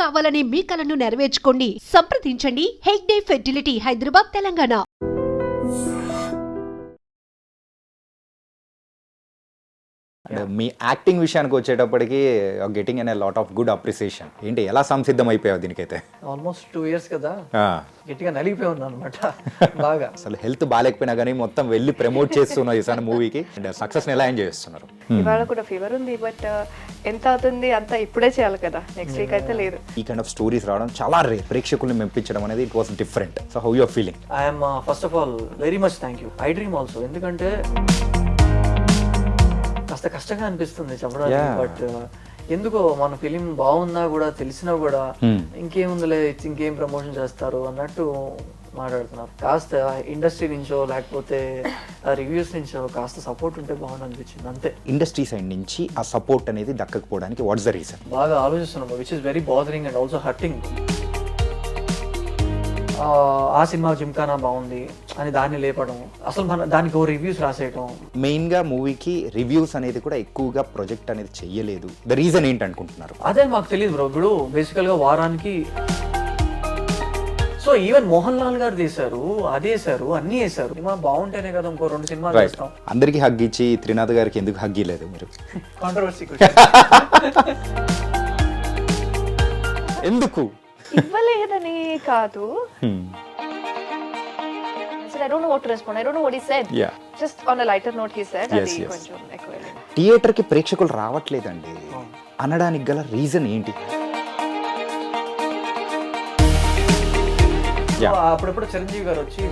కావాలనే మీ కలను నెరవేర్చుకోండి. సంప్రదించండి హెగ్డే ఫెర్టిలిటీ, హైదరాబాద్, తెలంగాణ. మీ యాక్టింగ్ విషయానికి వచ్చేటప్పటికి గెటింగ్ అనే లాట్ ఆఫ్ గుడ్ అప్రిసియేషన్. ఏంటి ఎలా సంసిద్ధం అయిపోయావు దీనికైతే? ఆల్మోస్ట్ 2 years కదా, గట్టిగా నలిగిపోయి ఉన్నాను అనమాట బాగా. అసలు హెల్త్ బాగాలేకపోయినా కానీ మొత్తం వెళ్ళి ప్రమోట్ చేస్తున్నారు ఈ మూవీకి. అండ్ సక్సెస్ ఎలా ఎంజాయ్ చేస్తున్నారు? ఇవాళ కూడా ఫీవర్ ఉంది, బట్ ఎంత అవుతుంది అంతా ఇప్పుడే చేయాలి కదా, నెక్స్ట్ వీక్ అయితే లేదు. ఈ కైండ్ ఆఫ్ స్టోరీస్ రావడం చాలా రేర్. ప్రేక్షకుల్ని మెప్పించడం అనేది it was different. So how you are feeling? I'm first of all very much thank you. I dream also, ఎందుకంటే కాస్త కష్టంగా అనిపిస్తుంది చెప్పడానికి, బట్ ఎందుకో మన ఫిలిం బాగున్నా కూడా తెలిసినా కూడా ఇంకేముందిలే, ఇంకేం ప్రమోషన్ చేస్తారు అన్నట్టు మాట్లాడుతున్నారు. కాస్త ఇండస్ట్రీ నుంచో లేకపోతే రివ్యూస్ నుంచో కాస్త సపోర్ట్ ఉంటే బాగుంది అనిపించింది, అంతే. ఇండస్ట్రీ సైడ్ నుంచి ఆ సపోర్ట్ అనేది దక్కకపోవడానికి వాట్స్ ద రీజన్? బాగా ఆలోచిస్తున్నాం, which is very bothering and also hurting. ఆ సినిమా జిమ్కానా బాగుంది అని దాన్ని లేపడం, అసలు మన దానికి ఓ రివ్యూస్ రాసేయటం. మెయిన్గా మూవీకి రివ్యూస్ అనేది కూడా ఎక్కువగా ప్రొజెక్ట్ అనేది చెయ్యలేదు. ద రీజన్ ఏంటి అనుకుంటున్నారు? అదే మాకు తెలియదు బ్రో. ఇప్పుడు బేసికల్గా వారానికి సో ఈవెన్ మోహన్ లాల్ గారు తీశారు, అది వేసారు, అన్ని వేసారు. సినిమా బాగుంటేనే కదా ఇంకో 2 సినిమాలు చేస్తాం. అందరికి హగ్ ఇచ్చి త్రినాథ్ గారికి ఎందుకు హగ్ ఇవ్వలేదు మీరు? కాంట్రవర్సీ ఎందుకు ఇవ్వలేదని కాదు, I don't know what to respond. I don't know what he said. Yeah. Just on a lighter note he said. Yes, అది yes. కొంచెం ఎక్కువ. థియేటర్ కి ప్రేక్షకులు రావట్లేదండి అనడానికి గల రీజన్ ఏంటి? అప్పుడప్పుడు చిరంజీవి గారు వచ్చి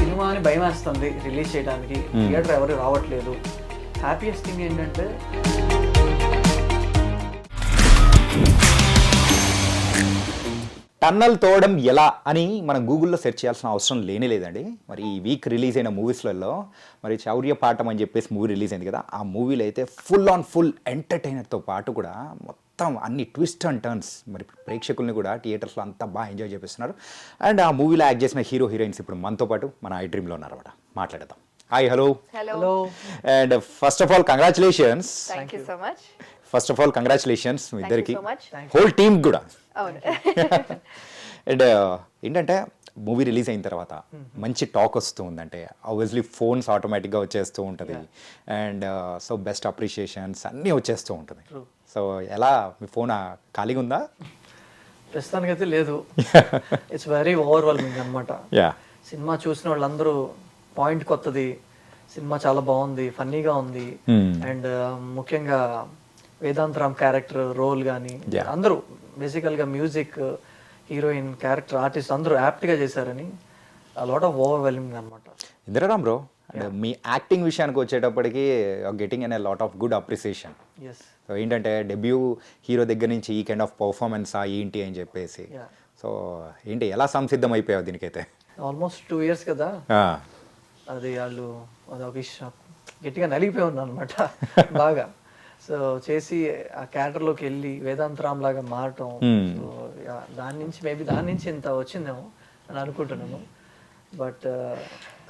సినిమా అని భయం వేస్తుంది రిలీజ్ చేయడానికి, థియేటర్ ఎవరు రావట్లేదు. హ్యాపీయెస్ట్ థింగ్ ఏంటంటే టన్నల్ తోవడం ఎలా అని మనం గూగుల్లో సెర్చ్ చేయాల్సిన అవసరం లేదండి. మరి ఈ వీక్ రిలీజ్ అయిన మూవీస్లలో మరి చౌర్య పాఠం అని చెప్పేసి మూవీ రిలీజ్ అయింది కదా, ఆ మూవీలో అయితే ఫుల్ ఎంటర్టైనర్తో పాటు కూడా మొత్తం అన్ని ట్విస్ట్ అండ్ టర్న్స్ మరి ప్రేక్షకుల్ని కూడా థియేటర్స్లో అంతా బాగా ఎంజాయ్ చేపిస్తున్నారు. అండ్ ఆ మూవీలో యాక్ట్ చేసిన హీరోయిన్స్ ఇప్పుడు మనతో పాటు మన ఐ డ్రీమ్లో ఉన్నారన్నమాట. మాట్లాడదాం. Hi, hello. And first of all congratulations. Thank you so much. First of all congratulations మీ ఇద్దరికి, so much. హోల్ టీమ్ కూడా. అవును. అండ్ ఏంటంటే మూవీ రిలీజ్ అయిన తర్వాత మంచి టాక్ వస్తూ ఉందంటే ఆబ్వియస్లీ ఫోన్స్ ఆటోమేటిక్గా వచ్చేస్తూ ఉంటుంది. అండ్ సో బెస్ట్ అప్రిషియేషన్స్ అన్నీ వచ్చేస్తూ ఉంటుంది. సో ఎలా మీ ఫోన్ ఖాళీగా ఉందా? ప్రస్తుతానికి అయితే లేదు. ఇట్స్ వెరీ ఓవర్వెల్మింగ్ అనమాట. సినిమా చూసిన వాళ్ళందరూ పాయింట్ కొత్తది, సినిమా చాలా బాగుంది, ఫన్నీగా ఉంది. అండ్ ముఖ్యంగా వేదాంత్ రామ్ క్యారెక్టర్ రోల్ కానీ అందరూ బేసికల్గా మ్యూజిక్, హీరోయిన్, క్యారెక్టర్, ఆర్టిస్ట్ అందరూ యాప్ట్గా చేశారని లాట్ ఆఫ్ ఓవర్వెల్మింగ్ అనమాట. ఇందిరారామ్ బ్రో, అండ్ మీ యాక్టింగ్ విషయానికి వచ్చేటప్పటికి గెటింగ్ అనే lot of good appreciation. So ఏంటంటే డెబ్యూ హీరో దగ్గర నుంచి ఈ కైండ్ ఆఫ్ పర్ఫార్మెన్స్ ఏంటి అని చెప్పేసి, సో ఏంటి ఎలా సంసిద్ధం అయిపోయావు దీనికైతే? ఆల్మోస్ట్ 2 years కదా, అది వాళ్ళు అదొక గట్టిగా నలిగిపోయి ఉన్నాను అనమాట బాగా. సో చేసి ఆ క్యారెక్టర్లోకి వెళ్ళి వేదాంత్ రామ్ లాగా మారటం, దాని నుంచి ఇంత వచ్చిందేమో అని అనుకుంటున్నాను. బట్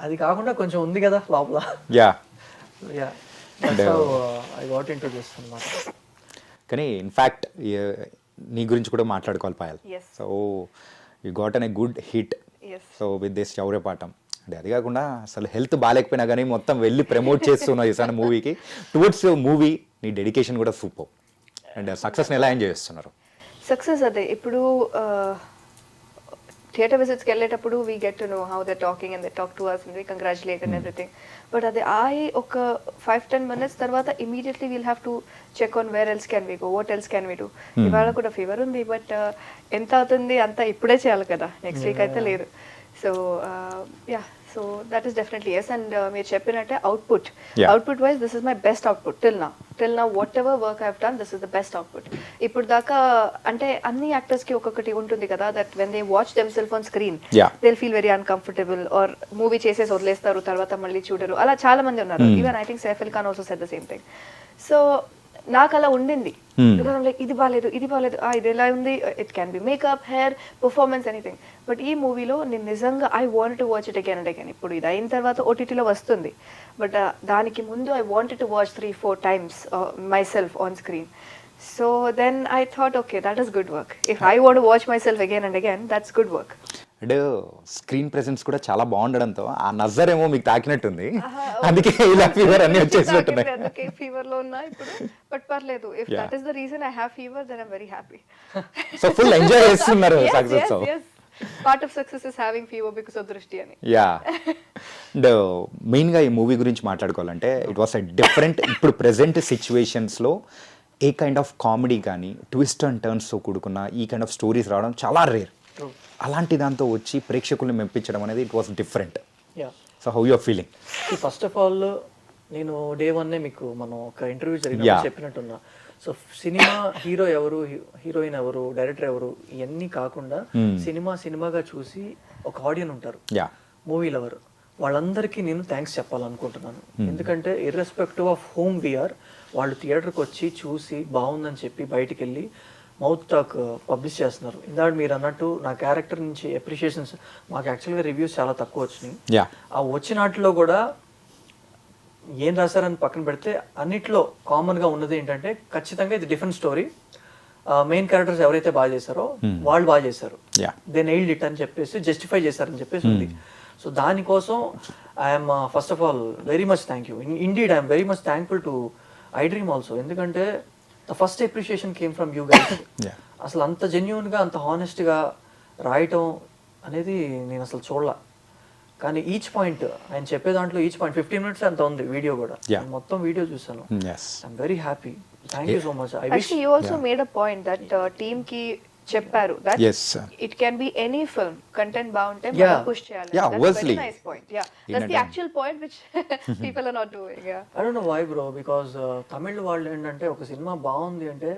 అది కాకుండా కొంచెం ఉంది కదా లోపల. ఐ గాట్ ఇంటూ దిస్ అన్నమాట. కానీ ఇన్ఫ్యాక్ట్ నీ గురించి కూడా మాట్లాడుకోవాలి Payal. So you got an a good hit so with this Chaurya Paatham. అంటే అది కాకుండా అసలు హెల్త్ బాగాలేకపోయినా కానీ మొత్తం వెళ్ళి ప్రమోట్ చేస్తున్నావు ఈ మూవీకి. టువర్డ్స్ మూవీ నీ డెడికేషన్ కూడా సూపర్. అండ్ సక్సెస్ని ఎలా ఎంజాయ్ చేస్తున్నారు? సక్సెస్ అదే, ఇప్పుడు థియేటర్ విజిట్స్కి వెళ్ళేటప్పుడు we get to know how they talking and they talk to us and we congratulate and everything. But అది ఒక 5-10 minutes తర్వాత immediately we'll have to check on where else can we go, what else can we do. ఇవాళ కూడా fever ఉంది, but ఎంత అవుతుంది అంతా ఇప్పుడే చేయాలి కదా, నెక్స్ట్ వీక్ అయితే లేదు. So yeah, so that is definitely yes. And మీరు చెప్పినట్టే output wise this is my best output till నా whatever work I have done, this is the best output. ఇప్పుడు దాకా అంటే అన్ని యాక్టర్స్ కి ఒక్కొక్కటి ఉంటుంది కదా, that when they watch themselves on screen they feel very uncomfortable or movie చేసేసి వదిలేస్తారు, తర్వాత మళ్ళీ చూడరు, అలా చాలా మంది ఉన్నారు. Even I think Saif Ali Khan also said the same thing. So నాకు అలా ఉండింది, లైక్ ఇది బాగాలేదు ఇది ఎలా ఉంది, it can be makeup, hair, performance, anything. But ఈ మూవీలో నేను నిజంగా I want to watch it again and again. ఇప్పుడు ఇది అయిన తర్వాత ఓటీటీలో వస్తుంది, బట్ దానికి ముందు I wanted to watch 3-4 times my self on screen. So then I thought, okay, that is good work. If I want to watch myself again and again, that's good work. అంటే screen presence కూడా చాలా బాగుండడంతో ఆ నజర్ ఏమో మీకు తాకినట్టుంది, అందుకే ఇలా fever అన్ని వచ్చేసినట్టున్నాయి. అందుకే ఫీవర్ లో ఉన్నా ఇప్పుడు, బట్ పర్లేదు. If that is the reason I have fever, then I'm very happy. So full enjoy చేస్తున్నారు success. Part of success is having fever because of Drishti అని. యా, అండ్ మెయిన్గా ఈ మూవీ గురించి మాట్లాడుకోవాలంటే ఇట్ వాస్ ఎ డిఫరెంట్, ఇప్పుడు present సిచ్యువేషన్స్లో a kind of comedy కానీ twist and టర్న్స్తో కూడుకున్న ఈ కైండ్ ఆఫ్ స్టోరీస్ రావడం చాలా రేర్. అలాంటి దాంతో వచ్చి ప్రేక్షకుల్ని మెప్పించడం అనేది it was different. So how you are feeling? First of all నేను డే 1 మీకు మనం ఒక ఇంటర్వ్యూ జరిగినప్పుడు చెప్పినట్టున్నా. సో సినిమా హీరో ఎవరు, హీరోయిన్ ఎవరు, డైరెక్టర్ ఎవరు, ఇవన్నీ కాకుండా సినిమాగా చూసి ఒక ఆడియన్స్ ఉంటారు, మూవీ లవర్, వాళ్ళందరికీ నేను థ్యాంక్స్ చెప్పాలనుకుంటున్నాను. ఎందుకంటే ఇర్రెస్పెక్టివ్ ఆఫ్ హోమ్ వీఆర్, వాళ్ళు థియేటర్కి వచ్చి చూసి బాగుందని చెప్పి బయటికి వెళ్ళి మౌత్ టాక్ పబ్లిష్ చేస్తున్నారు. ఇందాక మీరు అన్నట్టు నా క్యారెక్టర్ నుంచి అప్రిషియేషన్స్ మాకు యాక్చువల్గా రివ్యూస్ చాలా తక్కువ వచ్చినాయి. ఆ వచ్చిన వాటిలో కూడా ఏం రాశారని పక్కన పెడితే అన్నిట్లో కామన్గా ఉన్నది ఏంటంటే ఖచ్చితంగా ఇది డిఫరెంట్ స్టోరీ, మెయిన్ క్యారెక్టర్స్ ఎవరైతే బాగా చేశారో వాళ్ళు బాగా చేశారు, దే నెయిల్డ్ ఇట్ అని చెప్పేసి జస్టిఫై చేశారని చెప్పేసి ఉంది. సో దానికోసం I'm first of all very much thank you. Indeed I'm very much thankful to I dream also, ఎందుకంటే the first appreciation came from you guys. అసలు అంత జెన్యూన్గా అంత హానెస్ట్గా రాయటం అనేది నేను అసలు చూడలా. కానీ ఈచ్ పాయింట్ ఆయన చెప్పే దాంట్లో ఈచ్ పాయింట్ 15 minutes అంత ఉంది వీడియో కూడా, మొత్తం వీడియో చూసాను. I'm very happy, thank you so much. I wish you also made a point that team కి చెప్పారు that it can be any film, content బాగుంటే మనం పుష్ చేయాలి. That's a very nice point. Yeah, that's the actual point which people are not doing. Yeah, I don't know why bro, because Tamil వాళ్ళు ఏంటంటే ఒక cinema బాగుంది అంటే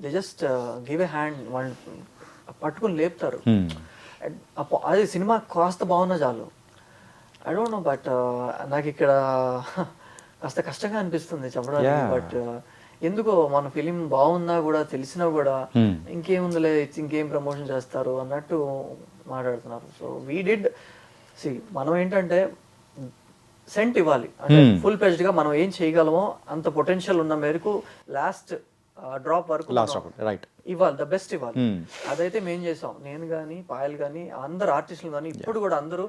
they just give a hand, వాళ్ళు పట్టుకుని లేపుతారు. అది సినిమా కాస్త బాగున్నా చాలు. ఐ డోంట్ నో, బట్ నాకు ఇక్కడ కాస్త కష్టంగా అనిపిస్తుంది చెప్పడానికి. బట్ ఎందుకో మన ఫిలిం బాగున్నా కూడా తెలిసినా కూడా ఇంకేముందిలే, ఇంకేం ప్రమోషన్ చేస్తారు అన్నట్టు మాట్లాడుతున్నారు. సో వీ డిడ్ సి, మనం ఏంటంటే సెంట్ ఇవ్వాలి, అంటే ఫుల్ ప్లెజ్డ్ గా మనం ఏం చేయగలమో అంత పొటెన్షియల్ ఉన్న మేరకు లాస్ట్ డ్రాప్ వరకు ఇవ్వాలి, ద బెస్ట్ ఇవ్వాలి. అదైతే మేము చేసాం, నేను కానీ పాయల్ కానీ అందరు ఆర్టిస్టులు కానీ ఇప్పుడు కూడా అందరూ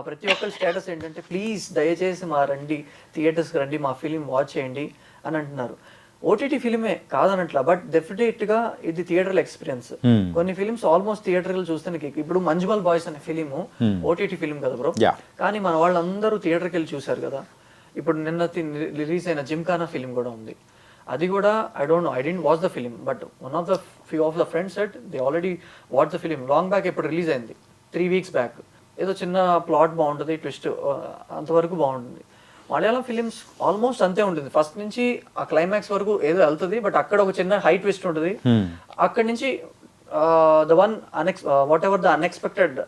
ప్రతి ఒక్కరి స్టేటస్ ఏంటంటే ప్లీజ్ దయచేసి మా రండి, థియేటర్స్కి రండి, మా ఫిలిం వాచ్ చేయండి అని అంటున్నారు. ఓటీటీ ఫిలిమే కాదనట్లా, బట్ డెఫినెట్ గా ఇది థియేటర్ ఎక్స్పీరియన్స్. కొన్ని ఫిలిమ్స్ ఆల్మోస్ట్ థియేటర్ చూస్తేనే, ఇప్పుడు మంజుమల్ బాయ్స్ అనే ఫిలిం ఓటీటీ ఫిలిం కదా బ్రో, కానీ మన వాళ్ళందరూ థియేటర్కి వెళ్ళి చూసారు కదా. ఇప్పుడు నిన్న రిలీజ్ అయిన జిమ్ఖానా ఫిలిం కూడా ఉంది, అది కూడా I don't no, I didn't watch the film, but one of the few of the friends said they already watch the film long back. ఇప్పుడు రిలీజ్ అయింది 3 weeks బ్యాక్. ఏదో చిన్న ప్లాట్ బాగుంటుంది, ట్విస్ట్ అంతవరకు బాగుంటుంది. మలయాళం ఫిలిమ్స్ ఆల్మోస్ట్ అంతే ఉంటుంది, first నుంచి ఆ క్లైమాక్స్ వరకు ఏదో వెళ్తుంది, బట్ అక్కడ ఒక చిన్న హై ట్విస్ట్ ఉంటుంది. అక్కడి నుంచి the one what ever the unexpected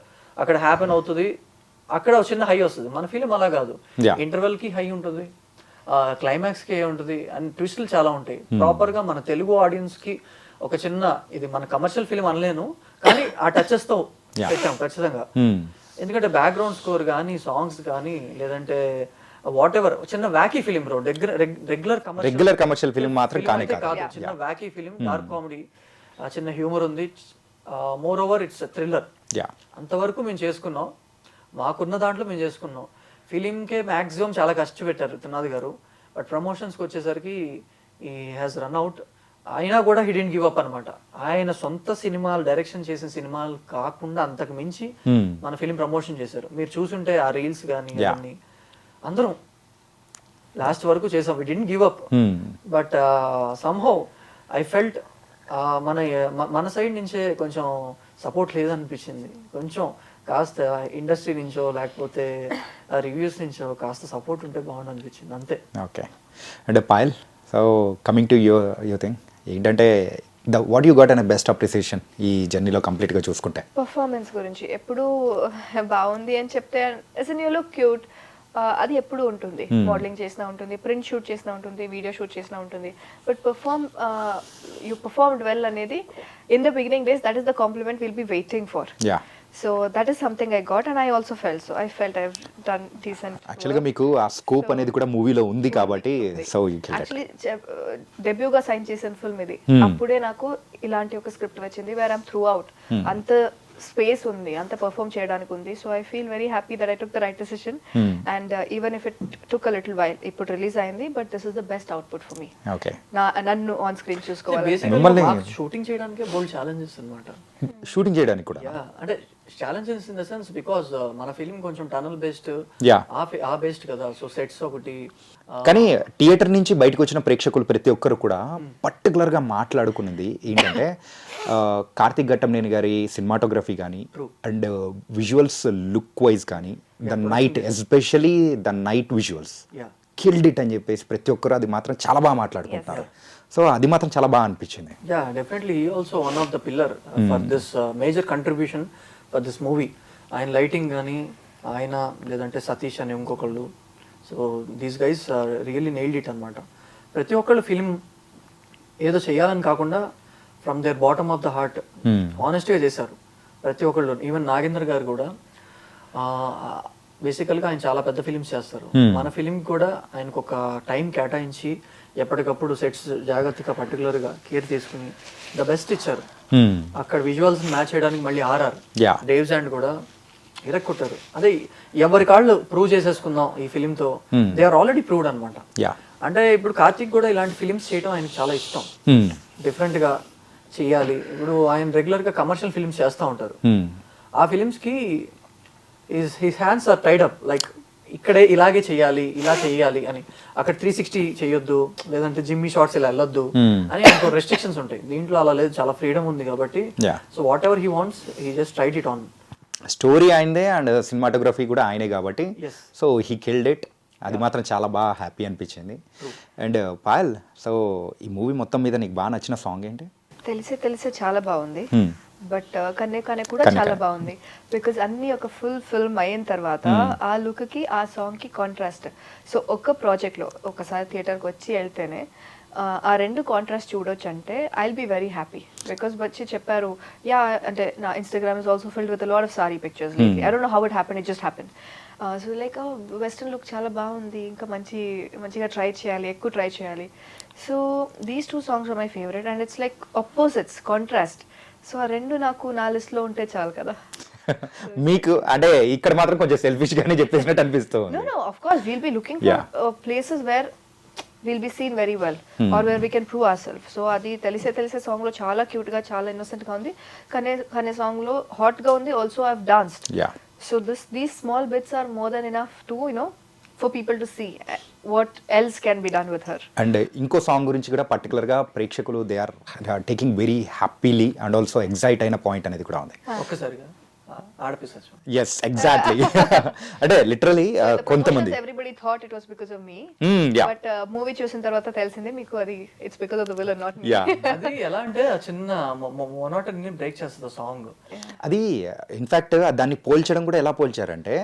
అక్కడ హ్యాపెన్ అవుతుంది, అక్కడ ఒక చిన్న హై వస్తుంది. మన ఫిలిం అలా కాదు, ఇంటర్వెల్ కి హై ఉంటుంది, క్లైమాక్స్ కి ఉంటుంది, అండ్ ట్విస్టులు చాలా ఉంటాయి. ప్రాపర్ గా మన తెలుగు ఆడియన్స్ కి ఒక చిన్న, ఇది మన కమర్షియల్ ఫిలిం అనలేను కానీ ఆ టచెస్ తో పెట్టాం ఖచ్చితంగా. ఎందుకంటే బ్యాక్గ్రౌండ్ స్కోర్ కానీ, సాంగ్స్ కానీ, లేదంటే వాట్ ఎవర్, చిన్న wacky film bro, regular commercial film మాత్రం కాదు, చిన్న వ్యాకీ ఫిలిం, డార్క్ కామెడీ, చిన్న హ్యూమర్ ఉంది, మోర్ ఓవర్ ఇట్స్ థ్రిల్లర్. అంతవరకు మేము చేసుకున్నాం, మాకున్న దాంట్లో మేము చేసుకున్నాం. ఫిలింకే మ్యాక్సిమం చాలా కష్టపెట్టారు త్రినాథ్ గారు, బట్ ప్రమోషన్స్కి వచ్చేసరికి ఈ హ్యాస్ రన్ అవుట్. అయినా కూడా హీ డెంట్ గివ్ అప్ అనమాట. ఆయన సొంత సినిమాలు, డైరెక్షన్ చేసిన సినిమాలు కాకుండా అంతకు మించి మన ఫిలిం ప్రమోషన్ చేశారు. మీరు చూసుంటే ఆ రీల్స్ కానీ అన్ని అందరం లాస్ట్ వరకు చేసాం, we didn't give up. But somehow I felt మన సైడ్ నుంచే కొంచెం సపోర్ట్ లేదనిపించింది. కొంచెం కాస్త ఇండస్ట్రీ నుంచో లేకపోతే రివ్యూస్ నుంచో కాస్త సపోర్ట్ ఉంటే బాగుండు అనిపించింది, అంతే. ఓకే, అంటే Payal, so coming to your thing ఏంటంటే వాట్ యూ గాట్ అనే బెస్ట్ అప్రిసియేషన్ ఈ జర్నీలో కంప్లీట్గా చూసుకుంటే? పర్ఫార్మెన్స్ గురించి ఎప్పుడు బాగుంది అని చెప్తే యూ లుక్ క్యూట్, అది ఎప్పుడు ఉంటుంది. మోడలింగ్ చేసినా ఉంటుంది, ప్రింట్ షూట్ చేసినా ఉంటుంది, వీడియో షూట్ చేసినా ఉంటుంది, బట్ యూ పర్ఫార్మ్డ్ వెల్ అనేది in the beginning days, that is the complement will be waiting for. So that is something I got, and I also felt so. I felt I've done decent. యాక్చువల్గా మీకు ఆ scope అనేది కూడా మూవీలో ఉంది కాబట్టి so actually డెబ్యూగా sign చేసిన film ఇది. అప్పుడే నాకు ఇలాంటి ఒక స్క్రిప్ట్ వచ్చింది వేర్ ఐమ్ త్రూ అవుట్. అంత స్పేస్ ఉంది, అంత పర్ఫామ్ చేయడానికి ఉంది. So I feel very happy that I took the right decision and even if it took a little while, ఇప్పుడు రిలీజ్ అయింది, but this is the best output for me. Okay, నన్ను on screen చూసుకోవాలి. Shooting చేయడానికి బోల్డ్ challenges అన్నమాట. Shooting చేయడానికి కూడా అంటే challenges in the sense because మన ఫిల్మ్ కొంచెం టనల్ బేస్డ్, ఆ బేస్డ్ కదా. సో సెట్స్ ఒకటి, కానీ థియేటర్ నుంచి బయటకు వచ్చిన ప్రేక్షకులు ప్రతి ఒక్కరు కూడా పర్టికులర్గా మాట్లాడుకున్నది ఏంటంటే కార్తిక్ ఘట్టంనేని గారి సినిమాటోగ్రఫీ కానీ అండ్ విజువల్స్ లుక్ వైజ్ కానీ the night, especially the night visuals killed it అని చెప్పేసి ప్రతి ఒక్కరు అది మాత్రం చాలా బాగా మాట్లాడుకుంటారు. సో అది మాత్రం చాలా బాగా అనిపించింది. Yeah definitely also one of the pillar for this major contribution for this movie. ఆయన లైటింగ్ కానీ, ఆయన లేదంటే సతీష్ అని ఇంకొకళ్ళు. So these guys really nailed it అనమాట. ప్రతి ఒక్కళ్ళు ఫిల్మ్ ఏదో చేయాలని కాకుండా from there bottom of the heart ఆనెస్ట్గా చేశారు ప్రతి ఒక్కళ్ళు. ఈవెన్ నాగేంద్ర గారు కూడా బేసికల్గా ఆయన చాలా పెద్ద ఫిలిమ్స్ చేస్తారు. మన ఫిలిం కూడా ఆయనకు ఒక టైం కేటాయించి ఎప్పటికప్పుడు సెట్స్ జాగ్రత్తగా పర్టికులర్గా కేర్ తీసుకుని ద బెస్ట్ ఇచ్చారు. అక్కడ విజువల్స్ మ్యాచ్ చేయడానికి మళ్ళీ ఆర్ఆర్ డేవ్స్ అండ్ కూడా ఇరక్కొట్టారు. అదే ఎవరి కాళ్ళు ప్రూవ్ చేసేసుకుందాం ఈ ఫిలిం తో, దే ఆర్ ఆల్రెడీ ప్రూవ్డ్ అనమాట. అంటే ఇప్పుడు కార్తిక్ కూడా ఇలాంటి ఫిలిమ్స్ చేయడం ఆయనకు చాలా ఇష్టం, డిఫరెంట్ గా చెయ్యాలి. ఇప్పుడు ఆయన రెగ్యులర్ గా కమర్షియల్ ఫిలిమ్స్ చేస్తూ ఉంటారు. ఆ ఫిలిమ్స్ కి his hands are tied up, like ఇక్కడే ఇలాగే చెయ్యాలి, ఇలా చెయ్యాలి అని. అక్కడ 360 చేయొద్దు, లేదంటే జిమ్మీ షార్ట్స్ ఇలా వెళ్ళొద్దు అని ఇంకో రెస్ట్రిక్షన్స్ ఉంటాయి. దీంట్లో అలా లేదు, చాలా ఫ్రీడమ్ ఉంది కాబట్టి so what ever he wants he just tried it on. Story ఆయనదే అండ్ సినిమాటోగ్రఫీ కూడా ఆయనే కాబట్టి సో హీ కిల్డ్ ఇట్. అది మాత్రం చాలా బాగా హ్యాపీ అనిపించింది. అండ్ పాయల్, సో ఈ మూవీ మొత్తం మీద నీకు బాగా నచ్చిన సాంగ్ ఏంటి? తెలిసే చాలా బాగుంది, బట్ కన్నే కూడా చాలా బాగుంది. బికాజ్ అన్ని ఒక ఫుల్ ఫిల్మ్ అయిన తర్వాత ఆ లుక్ కి ఆ సాంగ్ కి కాంట్రాస్ట్. సో ఒక్క ప్రాజెక్ట్ లో ఒకసారి థియేటర్కి వచ్చి వెళ్తేనే ఆ రెండు కాంట్రాస్ట్ చూడొచ్చు అంటే I will be very happy. Because వచ్చి చెప్పారు, యా అంటే నా Instagram is also filled with a lot of sorry pictures like I don't know how it happen, it just happen. So like western look చాలా బాగుంది, ఇంకా మంచిగా try చేయాలి, ఎక్కువ ట్రై చేయాలి. So these two songs are my favourite and it's like opposites, contrast. So ఆ రెండు నాకు నా లిస్ట్ లో ఉంటే చాలు కదా. మీకు అంటే ఇక్కడ మాత్రం కొంచెం సెల్ఫిష్ గానే చెప్పేసినట్టు అనిపిస్తుంది. No, of course we'll be looking for places where we'll be seen very well or where we can prove ourselves. So అది తెలిసే సాంగ్ లో చాలా క్యూట్ గా, చాలా ఇన్నోసెంట్ గా ఉంది. కనే సాంగ్ లో హాట్ గా ఉంది. Also I have danced. So these small bits are more than enough to for people to see what else can be done with her. And ఇంకో సాంగ్ గురించి కూడా పర్టికులర్ గా ప్రేక్షకులు they are taking very happily and also excite అయిన point అనేది కూడా ఉంది. ఒక్కసారిగా ఆడపిసచ్చు. Yes exactly. అంటే లిటరలీ కొంతమంది everybody thought it was because of me, but movie చూసిన తర్వాత తెలిసింది మీకు అది it's because of the villain, not me. అది ఎలా అంటే చిన్న మొనోటనీ బ్రేక్ చేస్తుంది సాంగ్. అది ఇన్ఫాక్ట్ దాన్ని పోల్చడం కూడా ఎలా పోల్చారంటే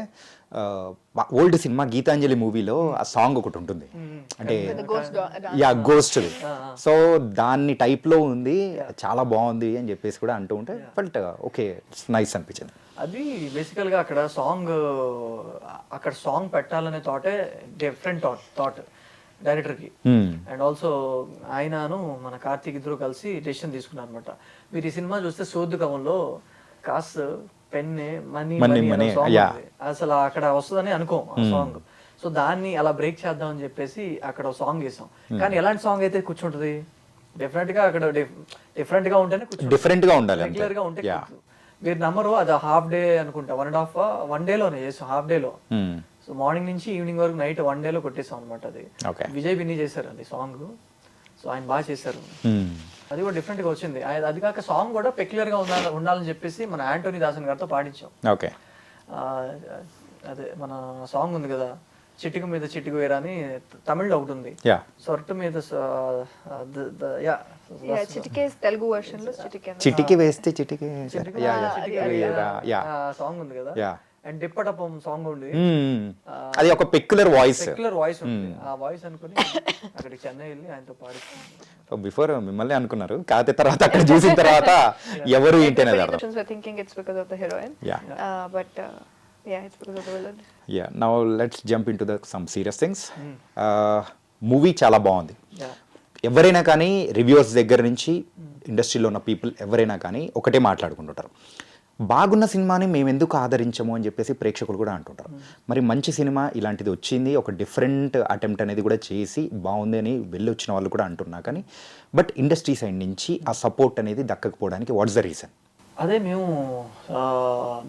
ఓల్డ్ సినిమా గీతాంజలి మూవీలో ఆ సాంగ్ ఒకటి ఉంటుంది, అంటే గోస్ట్. సో దాన్ని టైప్ లో ఉంది, చాలా బాగుంది అని చెప్పేసి కూడా అంటూ ఉంటే బట్ ఓకే ఇట్స్ నైస్ అనిపించింది. అది బేసికల్ గా అక్కడ సాంగ్ పెట్టాలనే థాటే డిఫరెంట్ థాట్ డైరెక్టర్ కి. అండ్ ఆల్సో ఆయనను మన కార్తీక్ ఇద్దరు కలిసి డెసిషన్ తీసుకున్నారు అనమాట. మీరు ఈ సినిమా చూస్తే సోద్దు కవంలో కాస్ పెన్నే మనీ అసలు అక్కడ వస్తుందని అనుకో ఆ సాంగ్. సో దాన్ని అలా బ్రేక్ చేద్దాం అని చెప్పేసి అక్కడ సాంగ్ వేసాం. కానీ ఎలాంటి సాంగ్ అయితే కూర్చుంటది, డెఫినెట్ గా అక్కడ డిఫరెంట్ గా ఉంటేనే డిఫరెంట్ గా ఉండాలి, రెగ్యులర్ గా ఉంటే. మీరు నమ్మరు, అది హాఫ్ డే అనుకుంటా, 1.5 డేలోనే చేసాం, హాఫ్ డేలో. సో మార్నింగ్ నుంచి ఈవినింగ్ వరకు నైట్ 1 డేలో కొట్టేసాం అనమాట. అది విజయ్ బిన్నీ చేశారు అది సాంగ్. సో ఆయన బాగా చేశారు, అది కూడా డిఫరెంట్ గా వచ్చింది. అది కాక సాంగ్ కూడా పెక్యులర్ గా ఉండాలని చెప్పేసి మన యాంటోనీ దాసన్ గారితో పాడించాం. ఓకే, అదే మన సాంగ్ ఉంది కదా, చిటిక మీద చిటిక వేరా అని తమిళ్లో ఒకటి ఉంది, సొట్టు మీద తెలుగు వర్షన్ లో చిటికి వేస్తే చిటికి సాంగ్ ఉంది కదా. అండ్ డిప్పటపం సాంగ్ ఉంది, అది ఒక పెక్యులర్ వాయిస్ ఉంది. ఆ వాయిస్ అనుకుని అక్కడికి చెన్నై వెళ్ళి ఆయనతో పాడిస్తాను. బిఫోర్ మిమ్మల్ని అనుకున్నారు, కాకపోతే తర్వాత అక్కడ చూసిన తర్వాత ఎవరు ఏంటి అనేది thinking it's because of the heroine. But Yeah, it's because of the villain. Yeah now let's jump in to the sum serious things. Movie చాలా బాగుంది. Yeah. ఎవరైనా కానీ రివ్యూవర్స్ దగ్గర నుంచి ఇండస్ట్రీలో ఉన్న పీపుల్ ఎవరైనా కానీ ఒకటే మాట్లాడుకుంటుంటారు, బాగున్న సినిమాని మేము ఎందుకు ఆదరించము అని చెప్పేసి ప్రేక్షకులు కూడా అంటుంటారు. మరి మంచి సినిమా ఇలాంటిది వచ్చింది, ఒక డిఫరెంట్ అటెంప్ట్ అనేది కూడా చేసి బాగుంది అని వెళ్ళి వచ్చిన వాళ్ళు కూడా అంటున్నా, కానీ బట్ ఇండస్ట్రీ సైడ్ నుంచి ఆ సపోర్ట్ అనేది దక్కకపోవడానికి వాట్స్ ద రీజన్? అదే మేము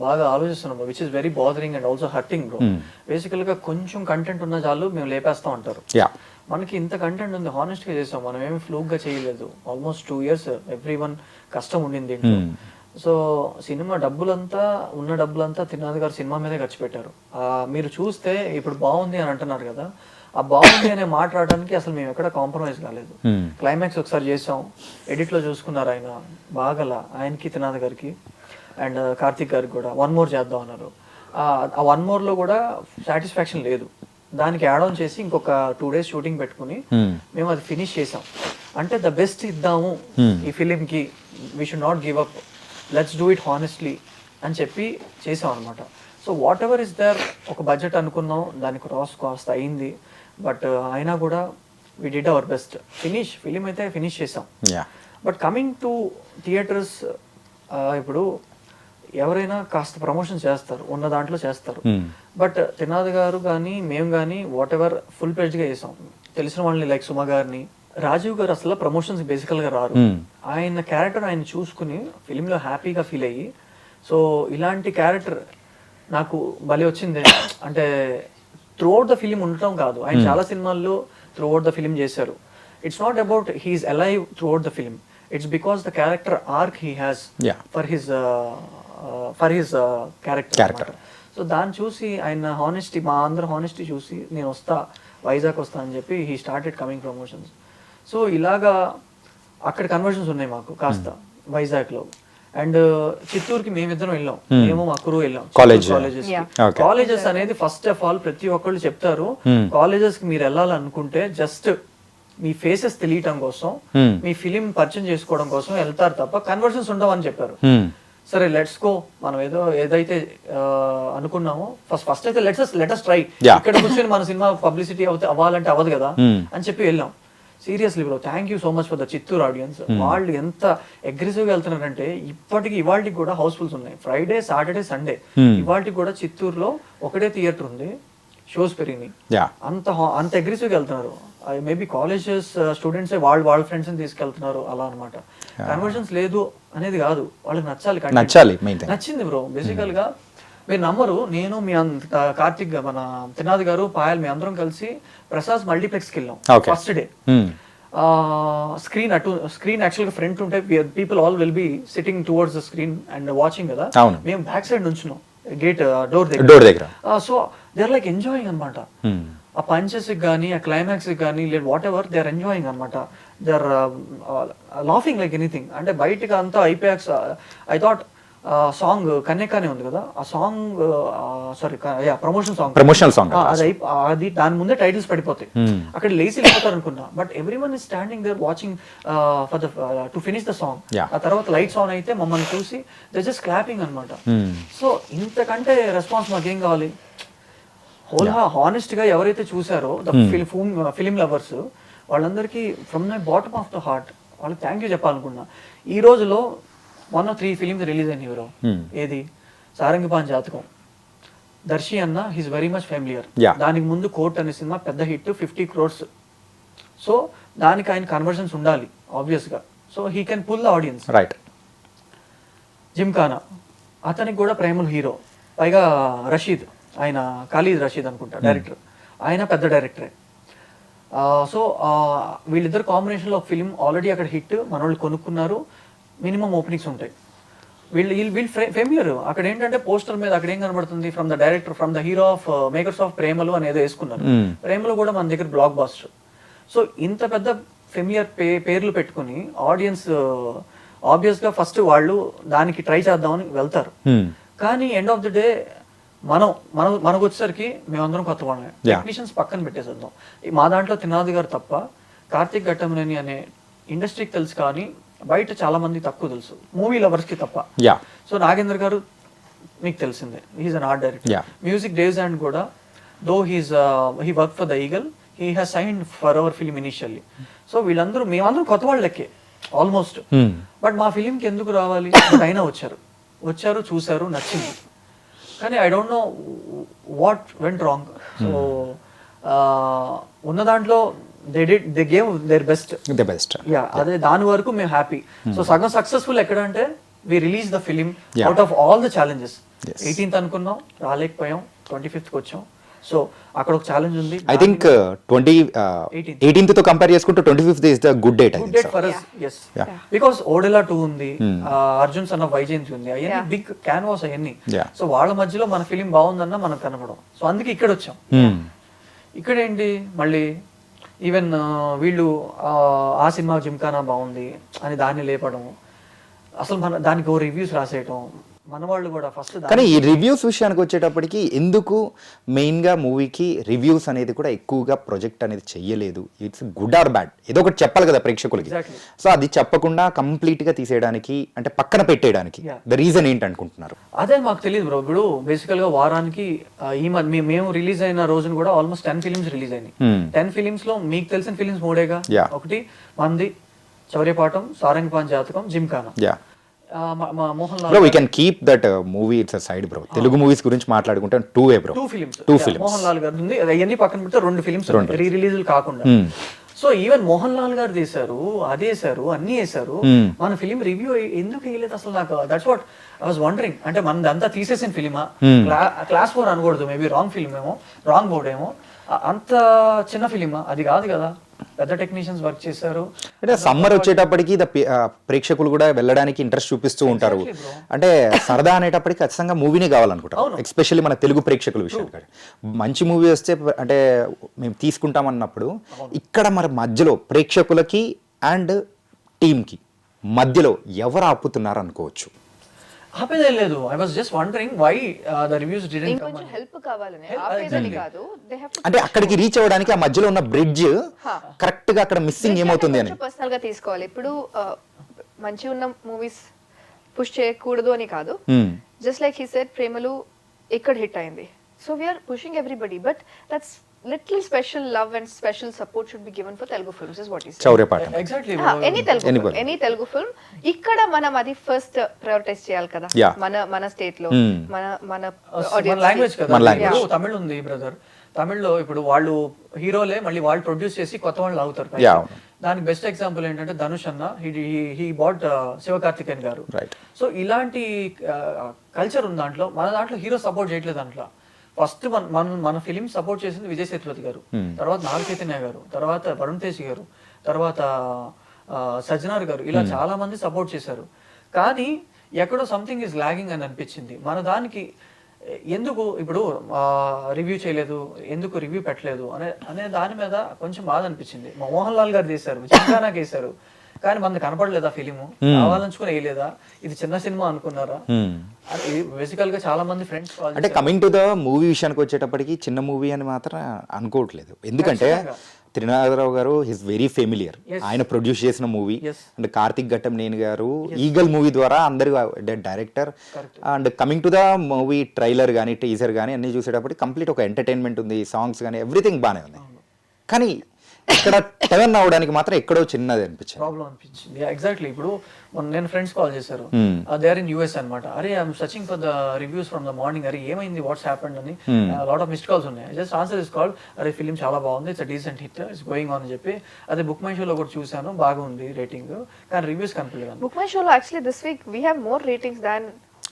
బాగా ఆలోచిస్తున్నాం, which is very bothering and also hurting bro. బేసికల్గా కొంచెం కంటెంట్ ఉన్న చాలు మేము లేపేస్తా ఉంటారు. యా, మనకి ఇంత కంటెంట్ ఉంది, హానెస్ట్గా చేసాం, మనం ఏమి ఫ్లూక్గా చేయలేదు. ఆల్మోస్ట్ 2 years ఎవ్రీ వన్ కష్టం ఉండింది. సో సినిమా డబ్బులంతా ఉన్న డబ్బులంతా తిరునాథ్ గారు సినిమా మీదే ఖర్చు పెట్టారు. మీరు చూస్తే ఇప్పుడు బాగుంది అని అంటున్నారు కదా, ఆ బాగుంది అనే మాట్లాడడానికి అసలు మేము ఎక్కడ కాంప్రమైజ్ కాలేదు. క్లైమాక్స్ ఒకసారి చేసాం, ఎడిట్లో చూసుకున్నారు ఆయన బాగల, ఆయనకి తిరునాథ్ గారికి అండ్ కార్తిక్ గారికి కూడా 1 more చేద్దాం అన్నారు. ఆ 1 moreలో కూడా సాటిస్ఫాక్షన్ లేదు. దానికి యాడ్ ఆన్ చేసి ఇంకొక 2 days షూటింగ్ పెట్టుకుని మేము అది ఫినిష్ చేసాం. అంటే ద బెస్ట్ ఇద్దాము ఈ ఫిలింకి, we should not give up, let's do it honestly అని చెప్పి చేసాం అనమాట. So whatever is there, ఒక బడ్జెట్ అనుకున్నాం, దానికి క్రాస్ కాస్ట్ అయింది, బట్ అయినా కూడా we did our best. Film అయితే ఫినిష్ చేసాం. బట్ కమింగ్ టు థియేటర్స్, ఇప్పుడు ఎవరైనా కాస్త ప్రమోషన్ చేస్తారు, ఉన్న దాంట్లో చేస్తారు. బట్ తిరునాథ్ గారు కానీ మేము కానీ వాట్ ఎవర్ ఫుల్ ప్లెడ్జ్గా చేసాం. తెలిసిన వాళ్ళని లైక్ సుమ గారిని, రాజీవ్ గారు అసలు ప్రమోషన్స్ బేసికల్గా రారు. ఆయన క్యారెక్టర్ ఆయన చూసుకుని ఫిలింలో హ్యాపీగా ఫీల్ అయ్యి, సో ఇలాంటి క్యారెక్టర్ నాకు భలే వచ్చింది. అంటే త్రూఅవుట్ ద ఫిలిం ఉండటం కాదు, ఆయన చాలా సినిమాల్లో త్రూఅవుట్ ద ఫిలిం చేశారు. It's not about he's alive throughout the film, it's because the character arc he has for his character. So దాన్ని చూసి ఆయన హానెస్టీ, మా అందరు హానెస్టీ చూసి నేను వస్తా, వైజాగ్ వస్తా అని చెప్పి he started coming promotions. So ఇలాగా అక్కడ కన్వర్షన్స్ ఉన్నాయి మాకు కాస్త వైజాగ్లో. అండ్ చిత్తూరుకి మేమిద్దరం వెళ్ళాం, మేము మా కురు వెళ్ళాం కాలేజెస్ అనేది. ఫస్ట్ ఆఫ్ ఆల్ ప్రతి ఒక్కళ్ళు చెప్తారు, కాలేజెస్ కి మీరు వెళ్ళాలనుకుంటే జస్ట్ మీ ఫేసెస్ తెలియటం కోసం, మీ ఫిలిం పరిచయం చేసుకోవడం కోసం వెళ్తారు తప్ప కన్వర్షన్స్ ఉండవు అని చెప్పారు. సరే లెట్స్ గో, మనం ఏదైతే అనుకున్నామో ఫస్ట్ అయితే లెట్స్ ట్రై, ఇక్కడ కూర్చొని మన సినిమా పబ్లిసిటీ అవ్వాలంటే అవ్వదు కదా అని చెప్పి వెళ్ళాం. Seriously bro, thank you so much for the Chittoor audience. వాళ్ళు ఎంత అగ్రెసివ్ గా వెళ్తున్నారంటే ఇప్పటికి ఇవాళకి కూడా హౌస్ఫుల్స్ ఉన్నాయి. ఫ్రైడే, సాటర్డే, సండే ఇవాళకి కూడా చిత్తూరులో ఒకటే థియేటర్ ఉంది, షోస్ పెరిగినాయి. అంత అగ్రెసివ్ గా వెళ్తున్నారు. మేబీ కాలేజెస్ స్టూడెంట్స్ వాళ్ళ ఫ్రెండ్స్ ని తీసుకెళ్తున్నారు అలా అనమాట. కన్వర్షన్స్ లేదు అనేది కాదు, వాళ్ళకి నచ్చాలి. నచ్చింది బ్రో. బేసికల్ గా మీరు నమ్మరు, నేను మీ కార్తిక్, మన తిరునాథ్ గారు, పాయల్, మీ అందరం కలిసి ప్రసాద్ మల్టీప్లెక్స్కి వెళ్ళాం ఫస్ట్ డే. స్క్రీన్ యాక్చువల్ గా ఫ్రంట్ ఉంటే people all will be sitting towards the screen and watching కదా, మేము బ్యాక్ సైడ్ నుంచున్నాం గేట్ డోర్ దగ్గర. So they are like enjoying అనమాట. ఆ పంచెస్ కానీ, ఆ క్లైమాక్స్ కానీ, లేదు whatever they are enjoying అనమాట. They are laughing like anything. అంటే బయటగా అంతా అయిపోయాక ఐ థాట్ సాంగ్ కన్యకానే ఉంది కదా, ఆ సాంగ్ సారీ ప్రమోషనల్ సాంగ్ అది దాని ముందే టైటిల్స్ పడిపోతాయి, అక్కడ లేచి వెళ్ళిపోతారు అనుకున్నా. But everyone is standing there watching for the to finish the song. ఆ తర్వాత లైట్స్ ఆన్ అయితే మమ్మల్ని చూసి దే జస్ట్ క్లాపింగ్ అనమాట. సో ఇంతకంటే రెస్పాన్స్ మాకేం కావాలి? హానెస్ట్ గా ఎవరైతే చూసారో ద ఫిలిం లవర్స్ వాళ్ళందరికీ from my bottom of the heart వాళ్ళకి థ్యాంక్ యూ చెప్పాలనుకున్నా. ఈ రోజులో 1 or 3 ఫిలిమ్స్ రిలీజ్ అయిన హీరో ఏది? సారంగిపాన్ జాతకం, దర్శి అన్న హిస్ వెరీ మచ్ ఫెమిలియర్. దానికి ముందు కోర్ట్ అనే సినిమా పెద్ద హిట్, 50 crores. సో దానికి ఆయన కన్వర్షన్స్ ఉండాలి ఆబ్వియస్ గా. So he can pull the audience. Right. Gymkhana, అతనికి కూడా ప్రేమల్ హీరో, పైగా రషీద్, ఆయన ఖాళీద్ రషీద్ అనుకుంటా డైరెక్టర్, ఆయన పెద్ద డైరెక్టరే. సో వీళ్ళిద్దరు కాంబినేషన్లో ఒక ఫిలిం ఆల్రెడీ అక్కడ హిట్, మనోళ్ళు కొనుక్కున్నారు, మినిమం ఓపెనింగ్స్ ఉంటాయి. వీళ్ళు ఫెమిలియర్. అక్కడ ఏంటంటే పోస్టర్ మీద అక్కడ ఏం కనబడుతుంది, from the director, from the hero of makers of ప్రేమలు అనేది వేసుకున్నారు. ప్రేమలు కూడా మన దగ్గర బ్లాక్ బాస్టర్. సో ఇంత పెద్ద ఫెమిలియర్ పేర్లు పెట్టుకుని ఆడియన్స్ ఆబ్వియస్ గా ఫస్ట్ వాళ్ళు దానికి ట్రై చేద్దామని వెళ్తారు. కానీ ఎండ్ ఆఫ్ ది డే మనకు వచ్చేసరికి మేమందరం కొత్త వాళ్ళమే. టెక్నీషియన్స్ పక్కన పెట్టేసేద్దాం. మా దాంట్లో తిరునాథ్ గారు తప్ప కార్తిక్ ఘట్టమనేని అనే ఇండస్ట్రీకి తెలుసు, కానీ బయట చాలా మంది తక్కువ తెలుసు, మూవీ లవర్స్ కి తప్ప. సో నాగేంద్ర గారు మీకు తెలిసిందే, he is an art director. Yeah. Music days and కూడా though he work for the Eagle, he has signed for our film initially. So వీళ్ళందరూ మేమందరం కొత్త వాళ్ళకే ఆల్మోస్ట్, బట్ మా ఫిలింకి ఎందుకు రావాలి బట్ అయినా వచ్చారు చూసారు, నచ్చింది. కానీ I don't know what went wrong. So ఉన్న దాంట్లో they gave their best. Yeah, అదే దాని వరకు మేము హ్యాపీ. సో సగం సక్సెస్ఫుల్ ఎక్కడ అంటే we release the film out of all the challenges. 18th అనుకున్నాం, రాలేకపోయాం, 25th వచ్చాం. సో అక్కడ ఒక ఛాలెంజ్ ఉంది. ఐ థింక్ 18th తో కంపేర్ చేసుకుంటే 25th is the good date. Good date for us, yes. Because Odela 2 ఉంది, అర్జున్ సన్ ఆఫ్ వైజయంతి ఉంది, అవన్నీ బిగ్ క్యాన్వాస్ అవన్నీ. సో వాళ్ళ మధ్యలో మన ఫిలిం బాగుందన్న మనం కనపడం. సో అందుకే ఇక్కడ వచ్చాం. ఇక్కడ ఏంటి మళ్ళీ ఈవెన్ వీళ్ళు ఆ సినిమా జిమ్కానా బాగుంది అని దాన్ని లేపడం, అసలు మన దానికి ఓ రివ్యూస్ రాసేయటం, మన వాళ్ళు కూడా ఫస్ట్. కానీ ఈ రివ్యూస్ విషయానికి వచ్చేటప్పటికి ఎందుకు మెయిన్గా మూవీకి రివ్యూస్ అనేది కూడా ఎక్కువగా ప్రొజెక్ట్ అనేది చెయ్యలేదు? ఇట్స్ గుడ్ ఆర్ బ్యాడ్, ఏదో ఒకటి చెప్పాలి కదా ప్రేక్షకులకి. సో అది చెప్పకుండా కంప్లీట్గా తీసేయడానికి అంటే పక్కన పెట్టేయడానికి ద రీజన్ ఏంటి అనుకుంటున్నారు? అదే మాకు తెలియదు బ్రో. ఇప్పుడు బేసికల్గా వారానికి మేము రిలీజ్ అయిన రోజున కూడా ఆల్మోస్ట్ 10 ఫిలిమ్స్ రిలీజ్ అయినాయి. 10 ఫిలిమ్స్ లో మీకు తెలిసిన ఫిలిమ్స్ 3 ఒకటి మంది, చౌర్యపాఠం, సారంగపాన్ జాతకం, Gymkhana. Mohan Lal, we can keep that movie it's a side bro. Telugu movies గురించి మాట్లాడుకుంటే 2 bro. 2 ఫిల్మ్స్ మోహన్ లాల్ గారు ఉంది, అవన్నీ పక్కన పెడితే 2 ఫిల్మ్స్ రీ రిలీజ్లు కాకుండా. సో ఈవెన్ మోహన్ లాల్ గారు తీశారు, అది వేశారు, అన్ని వేశారు. మన ఫిలిం రివ్యూ ఎందుకు వేయలేదు అసలు? నాకు that's what I was wondering. అంటే మనదంతా తీసేసిన ఫిలిమా, క్లాస్ 4 అనకూడదు, మేబీ రాంగ్ ఫిలిం ఏమో, రాంగ్ బోర్డ్ ఏమో, అంత చిన్న ఫిలిమా అది కాదు కదా. పెద్ద టెక్నీషియన్స్ వర్క్ చేశారు. అంటే సమ్మర్ వచ్చేటప్పటికి ప్రేక్షకులు కూడా వెళ్ళడానికి ఇంట్రెస్ట్ చూపిస్తూ ఉంటారు. అంటే సరదా అనేటప్పటికి ఖచ్చితంగా మూవీనే కావాలనుకుంటారు, ఎస్పెషల్లీ మన తెలుగు ప్రేక్షకుల విషయానికి. మంచి మూవీ వస్తే అంటే మేము తీసుకుంటామన్నప్పుడు ఇక్కడ మరి మధ్యలో ప్రేక్షకులకి అండ్ టీమ్కి మధ్యలో ఎవరు ఆపుతున్నారు అనుకోవచ్చు? ఆపేదే లేదు. I was just wondering why the reviews didn't come. కొంచెం హెల్ప్ కావాలని, ఆపేదని కాదు. దే హావ్ టు అంటే అక్కడికి రీచ్ అవ్వడానికి ఆ మధ్యలో ఉన్న బ్రిడ్జ్ కరెక్ట్ గా అక్కడ మిస్సింగ్ ఏమవుతుంది అని పర్సనల్ గా తీసుకోవాలి. ఇప్పుడు మంచి ఉన్న మూవీస్ పుష్ చేయకూడదు అని కాదు. జస్ట్ లైక్ హీ సెడ్, ప్రేమలు ఇక్కడ హిట్ అయింది. So we are pushing everybody, but that's little special love and special support should be given for Telugu films is what he said. Chauryapaatam exactly. any Telugu film ఇక్కడ మనం అది first prioritise చేయాలి కదా. మన state లో మన ఆడియన్స్ లాంగ్వేజ్ కదా. ఇప్పుడు తమిళ్ ఉంది బ్రదర్, తమిళ్లో ఇప్పుడు వాళ్ళు హీరోలే మళ్ళీ వాళ్ళు ప్రొడ్యూస్ చేసి కొత్త వాళ్ళు అవుతారు. దానికి బెస్ట్ ఎగ్జాంపుల్ ఏంటంటే ధనుష్ అన్న, హీ బాట్ శివకార్తికేయన్ గారు. సో ఇలాంటి కల్చర్ ఉంది దాంట్లో. మన దాంట్లో హీరో సపోర్ట్ చేయట్లేదు. దాంట్లో ఫస్ట్ మన ఫిలిం సపోర్ట్ చేసింది విజయ్ సేతుపతి గారు, తర్వాత నాగ చైతన్య గారు, తర్వాత వరుణ్ తేజ్ గారు, తర్వాత సజ్జనార్ గారు, ఇలా చాలా మంది సపోర్ట్ చేశారు. కానీ ఎక్కడో సంథింగ్ ఈజ్ లాగింగ్ అని అనిపించింది. మన దానికి ఎందుకు ఇప్పుడు రివ్యూ చేయలేదు, ఎందుకు రివ్యూ పెట్టలేదు అనే దాని మీద కొంచెం బాధ అనిపించింది. మోహన్ లాల్ గారు చేశారు, జిమ్కానాకి వేశారు, కానీ మనకు కనపడలేదా ఫిలిము? కావాలనుకుని వేయలేదా? ఇది చిన్న సినిమా అనుకున్నారా? బేసికల్ గా చాలా మంది ఫ్రెండ్స్ అంటే కమింగ్ టు ద మూవీ విషయానికి వచ్చేటప్పటికి చిన్న మూవీ అని మాత్రం అనుకోవట్లేదు. ఎందుకంటే త్రినాథరావు గారు హిస్ వెరీ ఫెమిలియర్, ఆయన ప్రొడ్యూస్ చేసిన మూవీ. అండ్ కార్తిక్ ఘట్టంనేని గారు ఈగల్ మూవీ ద్వారా అందరు director. And coming to the movie trailer కానీ టీజర్ కానీ అన్ని చూసేటప్పటికి కంప్లీట్ ఒక ఎంటర్టైన్మెంట్ ఉంది, సాంగ్స్ కానీ ఎవ్రీథింగ్ బాగానే ఉంది. కానీ ఇక్కడ టర్న్ అవడానికి మాత్రం ఎక్కడో చిన్నది అనిపించింది, ప్రాబ్లం అనిపించింది. ఎగ్జాక్ట్లీ. ఇప్పుడు నేను ఫ్రెండ్స్ కాల్ చేశారు, దే ఆర్ ఇన్ యూఎస్ అనమాట. అరే I'm searching for the reviews from the morning. అరే ఏమైంది, వాట్స్ హ్యాపెండ్ అని లాట్ ఆఫ్ మిస్డ్ కాల్స్ ఉన్నాయి. జస్ట్ ఆన్సర్ దిస్ కాల్, అరే ఫిలిం చాలా బాగుంది, it's decent hit, it's going on అని చెప్పి. అదే బుక్ మై షోలో కూడా చూసాను, బాగుంది రేటింగ్, కానీ రివ్యూస్ కనిపించలేదు. బుక్ మై షోలో actually this week we have more ratings than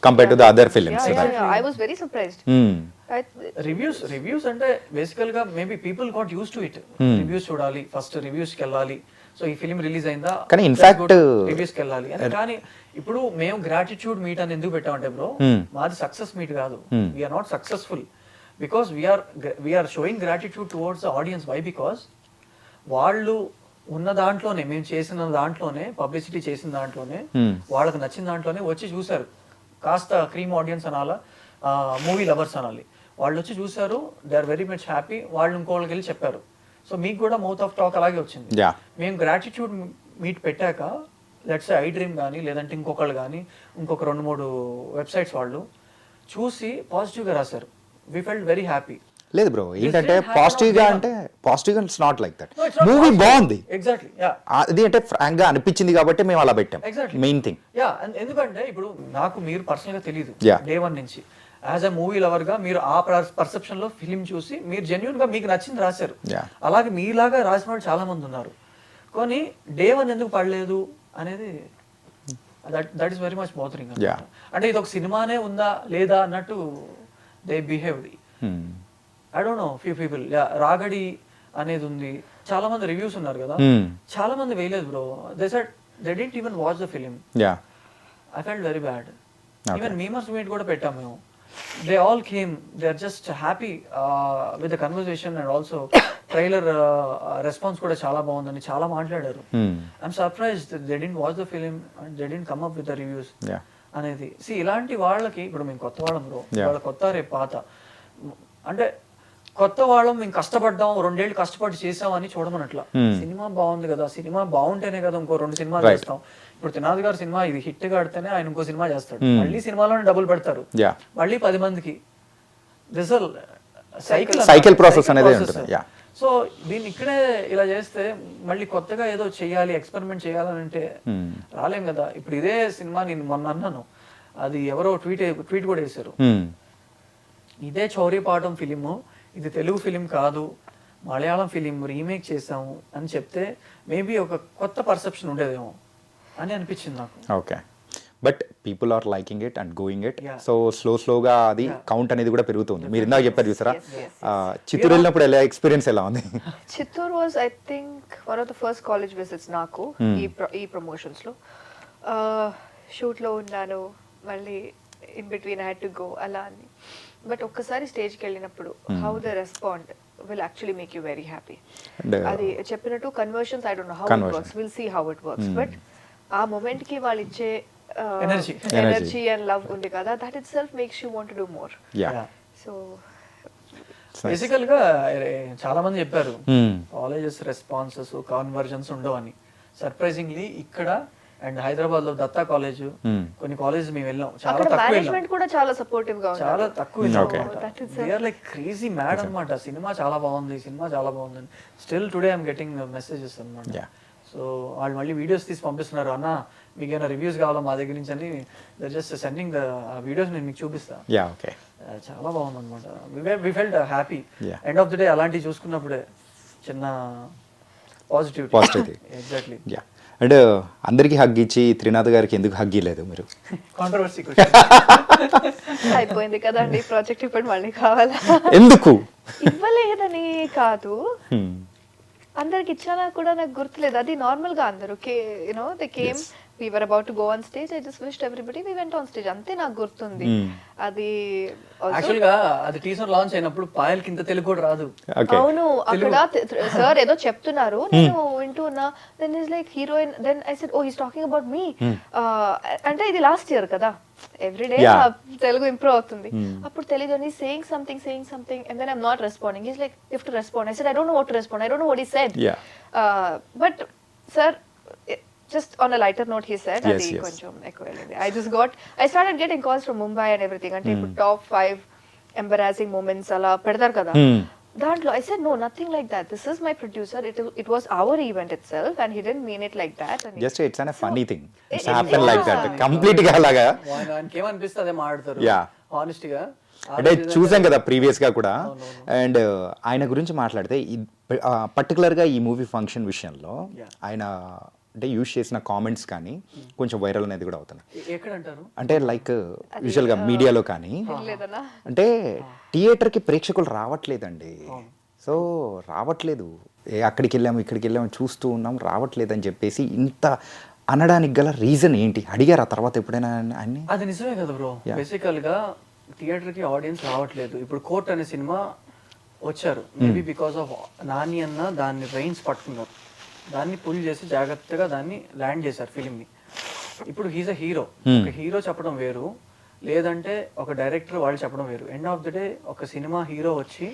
compared to the other films. I was very surprised. Reviews అంటే బేసికల్ గా maybe people got use to it. Reviews చూడాలి, ఫస్ట్ రివ్యూస్ కి వెళ్ళాలి. So ఈ film release అయిందా, కానీ ఇన్ఫాక్ట్ రివ్యూస్ కి వెళ్ళాలి. కానీ ఇప్పుడు మేము గ్రాటిట్యూడ్ మీట్ అని ఎందుకు పెట్టామంటే బ్రో, మాది సక్సెస్ మీట్ కాదు. We are not successful because we are showing gratitude towards the audience. Why? Because వాళ్ళు ఉన్న దాంట్లోనే, మేము చేసిన దాంట్లోనే, పబ్లిసిటీ చేసిన దాంట్లోనే, వాళ్ళకి నచ్చిన దాంట్లోనే వచ్చి చూసారు. కాస్త క్రీమ్ ఆడియన్స్ అనాలా, మూవీ లవర్స్ అనాలి, వాళ్ళు వచ్చి చూసారు, they are very much happy. వాళ్ళు ఇంకోళ్ళకి వెళ్ళి చెప్పారు. సో మీకు కూడా మౌత్ ఆఫ్ టాక్ అలాగే వచ్చింది. మేము గ్రాటిట్యూడ్ మీట్ పెట్టాక లెట్స్ ఐ డ్రీమ్ కానీ లేదంటే ఇంకొకళ్ళు కానీ ఇంకొక 2-3 వెబ్సైట్స్ వాళ్ళు చూసి పాజిటివ్గా రాశారు. We felt very happy. లేదు బ్రో, ఏంటంటే didn't happen పాజిటివ్గా on day అంటే పాజిటివ్గా it's not like that. No, it's not movie positive. బాగుంది, Exactly, yeah. అది అంటే ఫ్రాంక్ గా అనిపించింది కాబట్టి మేము అలా పెట్టాం. Exactly. Main thing. ఎందుకంటే ఇప్పుడు నాకు మీరు పర్సనల్ గా తెలియదు Yeah. డే 1 నుంచి. యాజ్ అ మూవీ లవర్ గా మీరు ఆ పర్సెప్షన్ లో ఫిలిం చూసి మీరు జెన్యున్ గా మీకు నచ్చింది రాశారు. Yeah. అలాగే మీలాగా రాసిన వాళ్ళు చాలా మంది ఉన్నారు. కానీ డే 1 ఎందుకు పడలేదు అనేది that is very much bothering. Yeah. అంటే ఇది ఒక సినిమానే ఉందా లేదా అన్నట్టు they behaved. I don't know few people. రాగడి అనేది ఉంది, చాలా మంది రివ్యూస్ ఉన్నారు కదా, చాలా మంది వేయలేదు bro. They said they didn't even watch the film. Yeah, I felt very bad. Even memers meet కూడా పెట్టాం మేము. They all came, they are just happy with the conversation and also trailer response కూడా చాలా బాగుందని చాలా మాట్లాడారు. I'm surprise they didn't watch the film and they didn't come up with the reviews అనేది. ఇలాంటి వాళ్ళకి ఇప్పుడు మేము కొత్త వాళ్ళం బ్రో, వాళ్ళ కొత్త రేపు పాత అంటే కొత్త వాళ్ళం మేము కష్టపడ్డాం, 2 ఏళ్ళు కష్టపడి చేసామని చూడమనట్లా. సినిమా బాగుంది కదా, సినిమా బాగుంటేనే కదా ఇంకో 2 సినిమాలు చేస్తాం. ఇప్పుడు త్రినాథ్ గారి సినిమా ఇది హిట్ గా ఆడితేనే ఆయన ఇంకో సినిమా చేస్తాడు, మళ్ళీ సినిమాలోనే డబ్బులు పెడతారు, మళ్ళీ 10 మందికి. దిస్ సైకిల్ ప్రాసెస్ అనేది ఉంటుంది. సో దీన్ని ఇక్కడే ఇలా చేస్తే మళ్ళీ కొత్తగా ఏదో చెయ్యాలి, ఎక్స్పెరిమెంట్ చేయాలని అంటే రాలేం కదా. ఇప్పుడు ఇదే సినిమా నేను మొన్న అన్నాను, అది ఎవరో ట్వీట్ కూడా వేశారు, ఇదే చౌర్యపాఠం ఫిలిము, ఇది తెలుగు ఫిలిం కాదు, మలయాళం ఫిలిం రీమేక్ చేసాము అని చెప్తే మేబీ ఒక కొత్త పర్సెప్షన్ ఉండేదేమో అని అనిపించింది నాకు. Okay, but people are liking it and going it. So స్లోగా అది కౌంట్ అనేది కూడా పెరుగుతుంది. మీరు ఇందాక చెప్పారు చూసారా, చిత్తూరు వెళ్ళినప్పుడు ఎలా ఎక్స్పీరియన్స్ ఎలా ఉంది? Chittoor was I think one of the first college visits నాకు ఈ ప్రమోషన్స్ లో. షూట్ లో ఉన్నాను, మళ్ళీ in between I had to go అలా అని. బట్ ఒక్కసారి స్టేజ్కి వెళ్ళినప్పుడు how the respond will actually make you very happy. అది చెప్పినట్టు conversions I don't know how it works, will see how it works. But ఆ మూమెంట్ కి వాళ్ళు ఇచ్చే ఎనర్జీ అండ్ లవ్ ఉంది కదా, that it self makes you want to do more. So బేసికల్ గా చాలా మంది చెప్పారు కాలేజెస్ రెస్పాన్సెస్ కన్వర్జన్స్ ఉండవని. సర్ప్రైజింగ్లీ ఇక్కడ అండ్ హైదరాబాద్ లో దత్తా కాలేజ్, కొన్ని కాలేజ్ మేము వెళ్ళాం, చాలా తక్కువ మేనేజ్మెంట్ కూడా చాలా సపోర్టివ్ గా ఉంది, చాలా తక్కువ వెళ్ళాం. లైక్ క్రేజీ మ్యాడ్ అన్నమాట, సినిమా చాలా బాగుంది, సినిమా చాలా బాగుంది. Still today I'm getting messages అన్నమాట. సో వాళ్ళు మళ్ళీ వీడియోస్ తీసి పంపిస్తున్నారు, అన్న మీకు ఏమైనా రివ్యూస్ కావాలా మా దగ్గర నుంచి అని. జస్ట్ సెండింగ్ ద వీడియోస్ నేను మీకు చూపిస్తాను. చాలా బాగుంది అనమాట. We felt happy. End of the day అలాంటివి చూసుకున్నప్పుడే చిన్న పాజిటివిటీ. ఎగ్జాక్ట్లీ. అండ్ అందరికి హగ్ ఇచ్చి త్రినాథ్ గారికి ఎందుకు హగ్ ఇవ్వలేదు మీరు? కాంట్రవర్సీ అయిపోయింది కదండి ప్రాజెక్ట్, ఇప్పుడు మళ్ళీ కావాలా? ఎందుకు ఇవ్వలేదని కాదు, అందరికి ఇచ్చానా కూడా నాకు గుర్తులేదు. అది నార్మల్ గా అందరూ you know they came, we were about to go on stage, I just wished everybody, we went on stage, అంతే నాకు గుర్తుంది. అది యాక్చువల్ గా అది టీజర్ లాంచ్ అయినప్పుడు పాయల్ కింద తెలుగు కూడా రాదు. అవును, అక్కడ సార్ ఏదో చెప్తున్నారు, నేను వింటున్నా. Then is like heroine, then I said oh he's talking about me. అంటే ఇది లాస్ట్ ఇయర్ కదా, ఎవ్రీడే తెలుగు ఇంప్రూవ్ అవుతుంది. అప్పుడు తెలియదు, and he's saying something and then I'm not responding. He's like, you have to respond. I said I don't know what to respond, I don't know what he said. But sir, just on a lighter note, he said, yes. koncham ekku velindi. I started getting calls from Mumbai and everything, ante top 5 embarrassing moments ala pedtaru kada. Dantlo I said no, nothing like that, this is my producer, it was our event itself and he didn't mean it like that. And just it's a funny thing, it's happened like that completely గా అలాగా. వానికి ఏమనిపిస్తుంది మాట్లాడతారు honest గా. అంటే చూసాం కదా previous గా కూడా. అండ్ ఆయన గురించి మాట్లాడితే పర్టికులర్ గా ఈ మూవీ ఫంక్షన్ విషయంలో ఆయన అంటే యూజ్ చేసిన కామెంట్స్ కానీ కొంచెం వైరల్ అనేది కూడా అవుతున్నాయి. అంటే లైక్ యూజువల్గా మీడియాలో కానీ, అంటే థియేటర్కి ప్రేక్షకులు రావట్లేదండి. సో రావట్లేదు, అక్కడికి వెళ్ళాము ఇక్కడికి వెళ్ళాము చూస్తూ ఉన్నాం, రావట్లేదు అని చెప్పేసి ఇంత అనడానికి గల రీజన్ ఏంటి అడిగారు ఆ తర్వాత ఎప్పుడైనా అన్ని? అది నిజమే కదా బ్రో, బేసికల్ గా థియేటర్కి ఆడియన్స్ రావట్లేదు. ఇప్పుడు కోర్ట్ అనే సినిమా వచ్చారు, మేబీ బికాస్ ఆఫ్ నాని అన్న దాన్ని రైన్స్ పట్టుకున్నారు, దాన్ని పుల్ చేసి జాగ్రత్తగా దాన్ని ల్యాండ్ చేశారు ఫిలింని. ఇప్పుడు హీజ్ అ హీరో, ఒక హీరో చెప్పడం వేరు, లేదంటే ఒక డైరెక్టర్ వాళ్ళు చెప్పడం వేరు. ఎండ్ ఆఫ్ ద డే ఒక సినిమా హీరో వచ్చి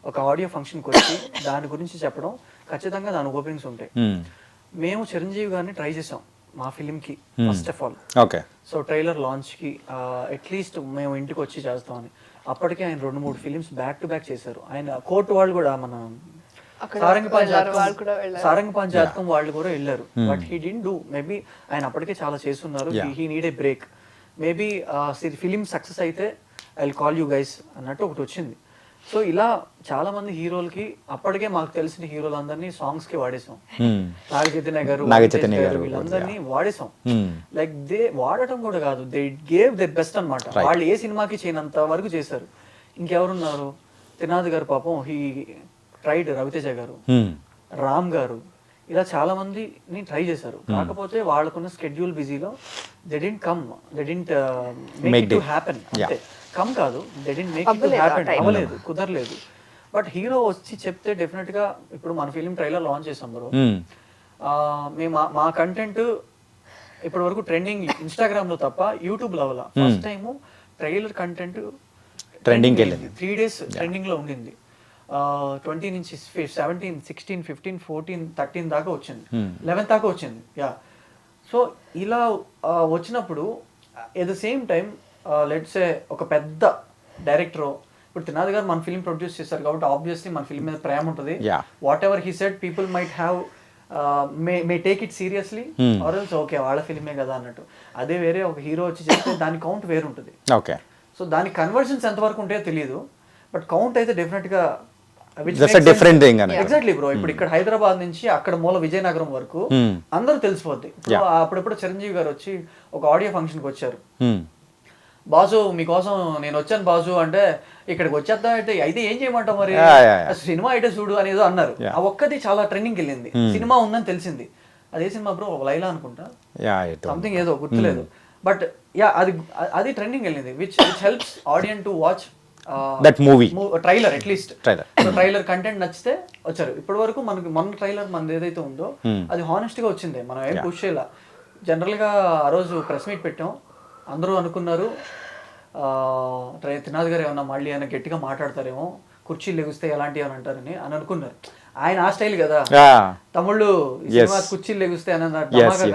ఒక ఆడియో ఫంక్షన్కి వచ్చి దాని గురించి చెప్పడం, ఖచ్చితంగా దాని ఓపెనింగ్స్ ఉంటాయి. మేము చిరంజీవి గారిని ట్రై చేసాం మా ఫిలింకి first of all. Okay. So trailer లాంచ్కి అట్లీస్ట్ మేము ఇంటికి వచ్చి చేస్తామని. అప్పటికే ఆయన 2-3 ఫిలిమ్స్ బ్యాక్ టు బ్యాక్ చేశారు. ఆయన కోర్టు వాళ్ళు కూడా మన సారంగపాన్ జాతకం వాళ్ళు కూడా వెళ్ళారు. But he didn't do. Maybe ఆయన అప్పటికే చాలా చేస్తున్నారు. He need a break. Maybe film success అయితే I will call you guys అన్నట్టు ఒకటి వచ్చింది. సో ఇలా చాలా మంది హీరోలకి అప్పటికే మాకు తెలిసిన హీరోలందరినీ సాంగ్స్ కి వాడేసాం. నాగ చైతన్య గారు వీళ్ళందరినీ వాడేసాం. లైక్ దే వాడటం కూడా కాదు, దే గేవ్ దే బెస్ట్ అన్నమాట. వాళ్ళు ఏ సినిమాకి చేయనంత వరకు చేశారు. ఇంకెవరున్నారు, త్రినాథ్ గారు పాపం హీ ట్రైడ్, రవితేజ గారు, రామ్ గారు, ఇలా చాలా మందిని ట్రై చేశారు. కాకపోతే వాళ్ళకున్న స్కెడ్యూల్ బిజీలో they didn't come, they didn't make it to happen. అంటే కమ్ కాదు, they didn't make it to happen, అవ్వలేదు, కుదరలేదు. బట్ హీరో వచ్చి చెప్తే డెఫినెట్ గా, ఇప్పుడు మన ఫిలిం ట్రైలర్ లాంచ్ చేసాం బ్రో, మేము మా కంటెంట్ ఇప్పటి వరకు ట్రెండింగ్ ఇన్స్టాగ్రామ్ లో తప్ప యూట్యూబ్ లో అవ్వాల. First time trailer content trending 3 days trending లో ఉండింది. 20 నుంచి 17, 16, 15, 14, 13 దాకా వచ్చింది, 11 దాకా వచ్చింది. యా. సో ఇలా వచ్చినప్పుడు at the same time let's say ఒక పెద్ద డైరెక్టర్, ఇప్పుడు త్రినాథ్ గారు మన ఫిల్మ్ ప్రొడ్యూస్ చేస్తారు కాబట్టి ఆబ్వియస్లీ మన ఫిల్మ్ మీద ప్రేమ ఉంటుంది. What ever he said people might have may take it seriously or else okay వాళ్ళ ఫిల్మే కదా అన్నట్టు. అదే వేరే ఒక హీరో వచ్చి చెప్తే దాని కౌంట్ వేరు ఉంటుంది. ఓకే. సో దాని కన్వర్షన్స్ ఎంతవరకు ఉంటాయో తెలియదు, బట్ కౌంట్ అయితే డెఫినెట్ గా డిఫరెంట్ థింగ్. Exactly bro. ఇప్పుడు ఇక్కడ హైదరాబాద్ నుంచి అక్కడ మూల విజయనగరం వరకు అందరూ తెలిసిపోద్ది. అప్పుడప్పుడు చిరంజీవి గారు వచ్చి ఒక ఆడియో ఫంక్షన్ కి వచ్చారు. బాజు మీకోసం నేను వచ్చాను బాజు అంటే, ఇక్కడికి వచ్చేద్దాం అంటే అయితే ఏం చేయమంటావు మరి, సినిమా అయితే చూడు అనేదో అన్నారు. ఆ ఒక్కది చాలా ట్రెండింగ్ వెళ్ళింది. సినిమా ఉందని తెలిసింది. అదే సినిమా బ్రో, లైలా అనుకుంటా, సంథింగ్ ఏదో గుర్తులేదు. బట్ యా అది ట్రెండింగ్ వెళ్ళింది, which helps audience to watch that movie trailer. At least trailer content నచ్చితే వచ్చారు. ఇప్పటి వరకు మనకి మొన్న ట్రైలర్ మనది ఏదైతే ఉందో అది హానెస్ట్ గా వచ్చింది. మనం ఏం పుష్ చేయాల. జనరల్ గా ఆ రోజు ప్రెస్ మీట్ పెట్టాం, అందరూ అనుకున్నారు త్రినాథ్ గారు ఏమన్నా మళ్ళీ ఆయన గట్టిగా మాట్లాడతారేమో, కుర్చీలు లెగిస్తే ఎలాంటివి అని అంటారని అనుకున్నారు. ఆయన ఆ స్టైల్ కదా, తమ్ముళ్ళు కుర్చీలు లెగిస్తే అని